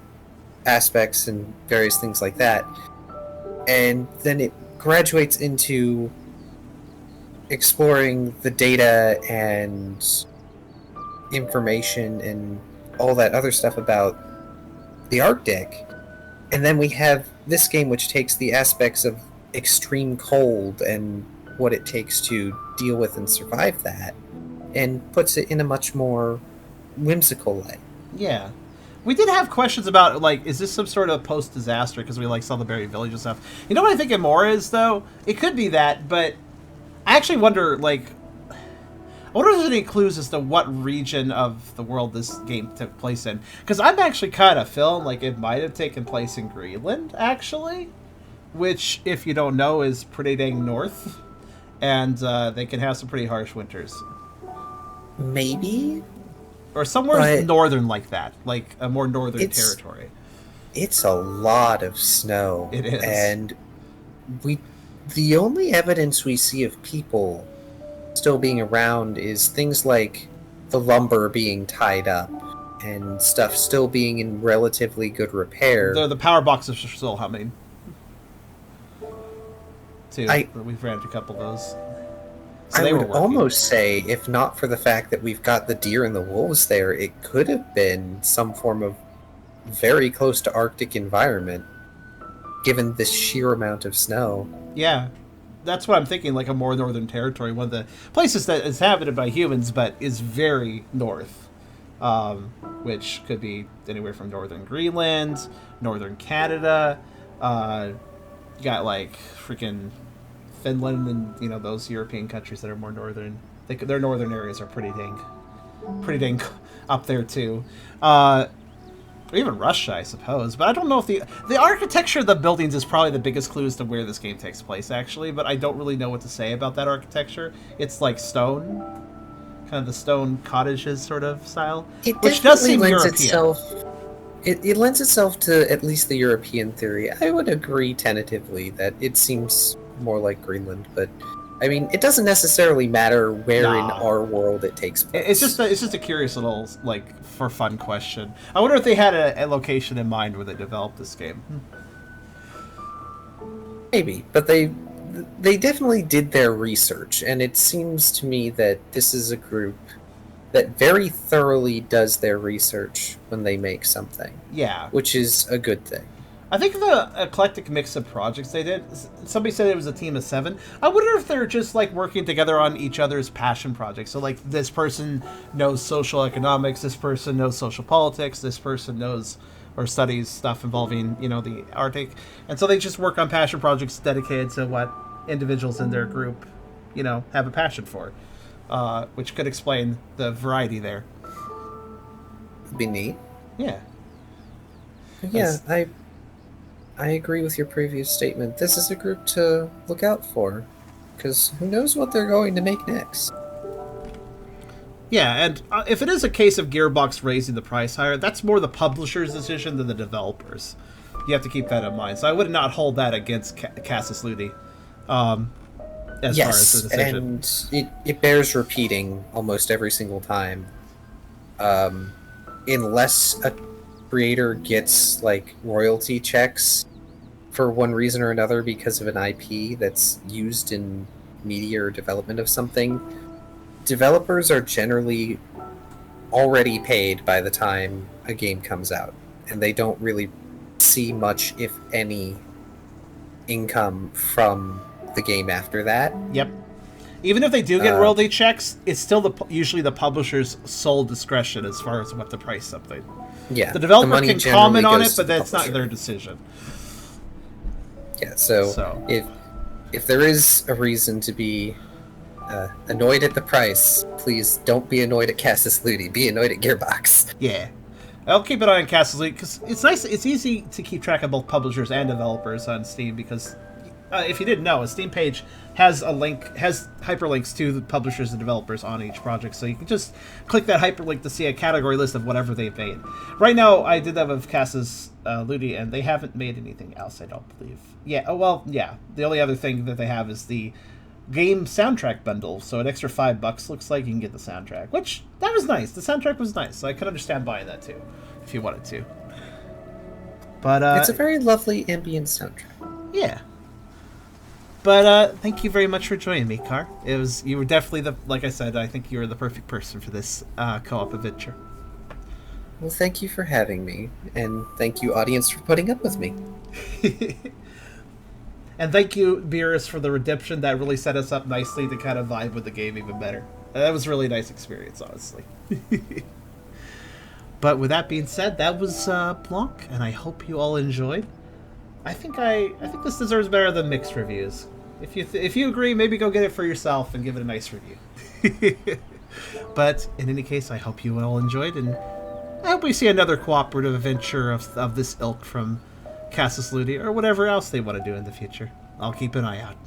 Speaker 2: aspects and various things like that, and then it graduates into exploring the data and information and all that other stuff about the Arctic. And then we have this game which takes the aspects of extreme cold and what it takes to deal with and survive that and puts it in a much more whimsical light.
Speaker 1: Yeah. We did have questions about, is this some sort of post-disaster because we, saw the buried village and stuff. You know what I think it more is, though? It could be that, but I actually wonder, I wonder if there's any clues as to what region of the world this game took place in. Because I'm actually kind of feeling like it might have taken place in Greenland, actually. Which, if you don't know, is pretty dang north. And they can have some pretty harsh winters.
Speaker 2: Maybe?
Speaker 1: Or somewhere northern like that. Like a more northern territory.
Speaker 2: It's a lot of snow.
Speaker 1: It is.
Speaker 2: And the only evidence we see of people still being around is things like the lumber being tied up and stuff still being in relatively good repair.
Speaker 1: The power boxes are still humming. Too. We've ran into a couple of those. So
Speaker 2: I would almost say, if not for the fact that we've got the deer and the wolves there, it could have been some form of very close to Arctic environment, given this sheer amount of snow.
Speaker 1: Yeah. That's what I'm thinking, like a more northern territory. One of the places that is inhabited by humans, but is very north. Which could be anywhere from northern Greenland, northern Canada. You got, freaking Finland and, those European countries that are more northern. Their northern areas are pretty dang up there, too. Or even Russia, I suppose. But I don't know if the architecture of the buildings is probably the biggest clue as to where this game takes place, actually. But I don't really know what to say about that architecture. It's like stone. Kind of the stone cottages sort of style. Which does seem European.
Speaker 2: It lends itself to at least the European theory. I would agree tentatively that it seems more like Greenland, but I mean, it doesn't necessarily matter where in our world it takes place.
Speaker 1: It's just a curious little, for fun question. I wonder if they had a location in mind where they developed this game.
Speaker 2: Maybe, but they definitely did their research, and it seems to me that this is a group that very thoroughly does their research when they make something.
Speaker 1: Yeah.
Speaker 2: Which is a good thing.
Speaker 1: I think the eclectic mix of projects they did, somebody said it was a team of 7. I wonder if they're just, working together on each other's passion projects. So, this person knows social economics, this person knows social politics, this person knows or studies stuff involving, the Arctic. And so they just work on passion projects dedicated to what individuals in their group, have a passion for. Which could explain the variety there.
Speaker 2: Be neat.
Speaker 1: Yeah.
Speaker 2: Yeah, I agree with your previous statement. This is a group to look out for, because who knows what they're going to make next.
Speaker 1: Yeah, and if it is a case of Gearbox raising the price higher, that's more the publisher's decision than the developers. You have to keep that in mind. So I would not hold that against Casus Ludi. As far as the decision.
Speaker 2: And it bears repeating almost every single time. Unless a creator gets like royalty checks for one reason or another because of an IP that's used in media or development of something, developers are generally already paid by the time a game comes out, and they don't really see much, if any, income from the game after that.
Speaker 1: Yep. Even if they do get royalty checks, it's still usually the publisher's sole discretion as far as what to price something.
Speaker 2: Yeah,
Speaker 1: the developer can comment on it, but that's not their decision.
Speaker 2: Yeah, so if there is a reason to be annoyed at the price, please don't be annoyed at Casus Ludi. Be annoyed at Gearbox.
Speaker 1: Yeah. I'll keep an eye on Casus Ludi, because it's nice. It's easy to keep track of both publishers and developers on Steam, because if you didn't know, a Steam page has hyperlinks to the publishers and developers on each project, so you can just click that hyperlink to see a category list of whatever they've made. Right now, I did that with Casus Ludi, and they haven't made anything else, I don't believe. Yeah, the only other thing that they have is the game soundtrack bundle, so an extra $5 looks like you can get the soundtrack, which, that was nice. The soundtrack was nice, so I could understand buying that too, if you wanted to. But
Speaker 2: it's a very lovely ambient soundtrack.
Speaker 1: Yeah. But thank you very much for joining me, Car. You were definitely like I said, I think you were the perfect person for this co-op adventure.
Speaker 2: Well, thank you for having me, and thank you, audience, for putting up with me.
Speaker 1: And thank you, Beerus, for the redemption. That really set us up nicely to kind of vibe with the game even better. That was a really nice experience, honestly. But with that being said, that was Blanc, and I hope you all enjoyed. I think this deserves better than mixed reviews. If you agree, maybe go get it for yourself and give it a nice review. But in any case, I hope you all enjoyed, and I hope we see another cooperative adventure of this ilk from Casus Ludi, or whatever else they want to do in the future. I'll keep an eye out.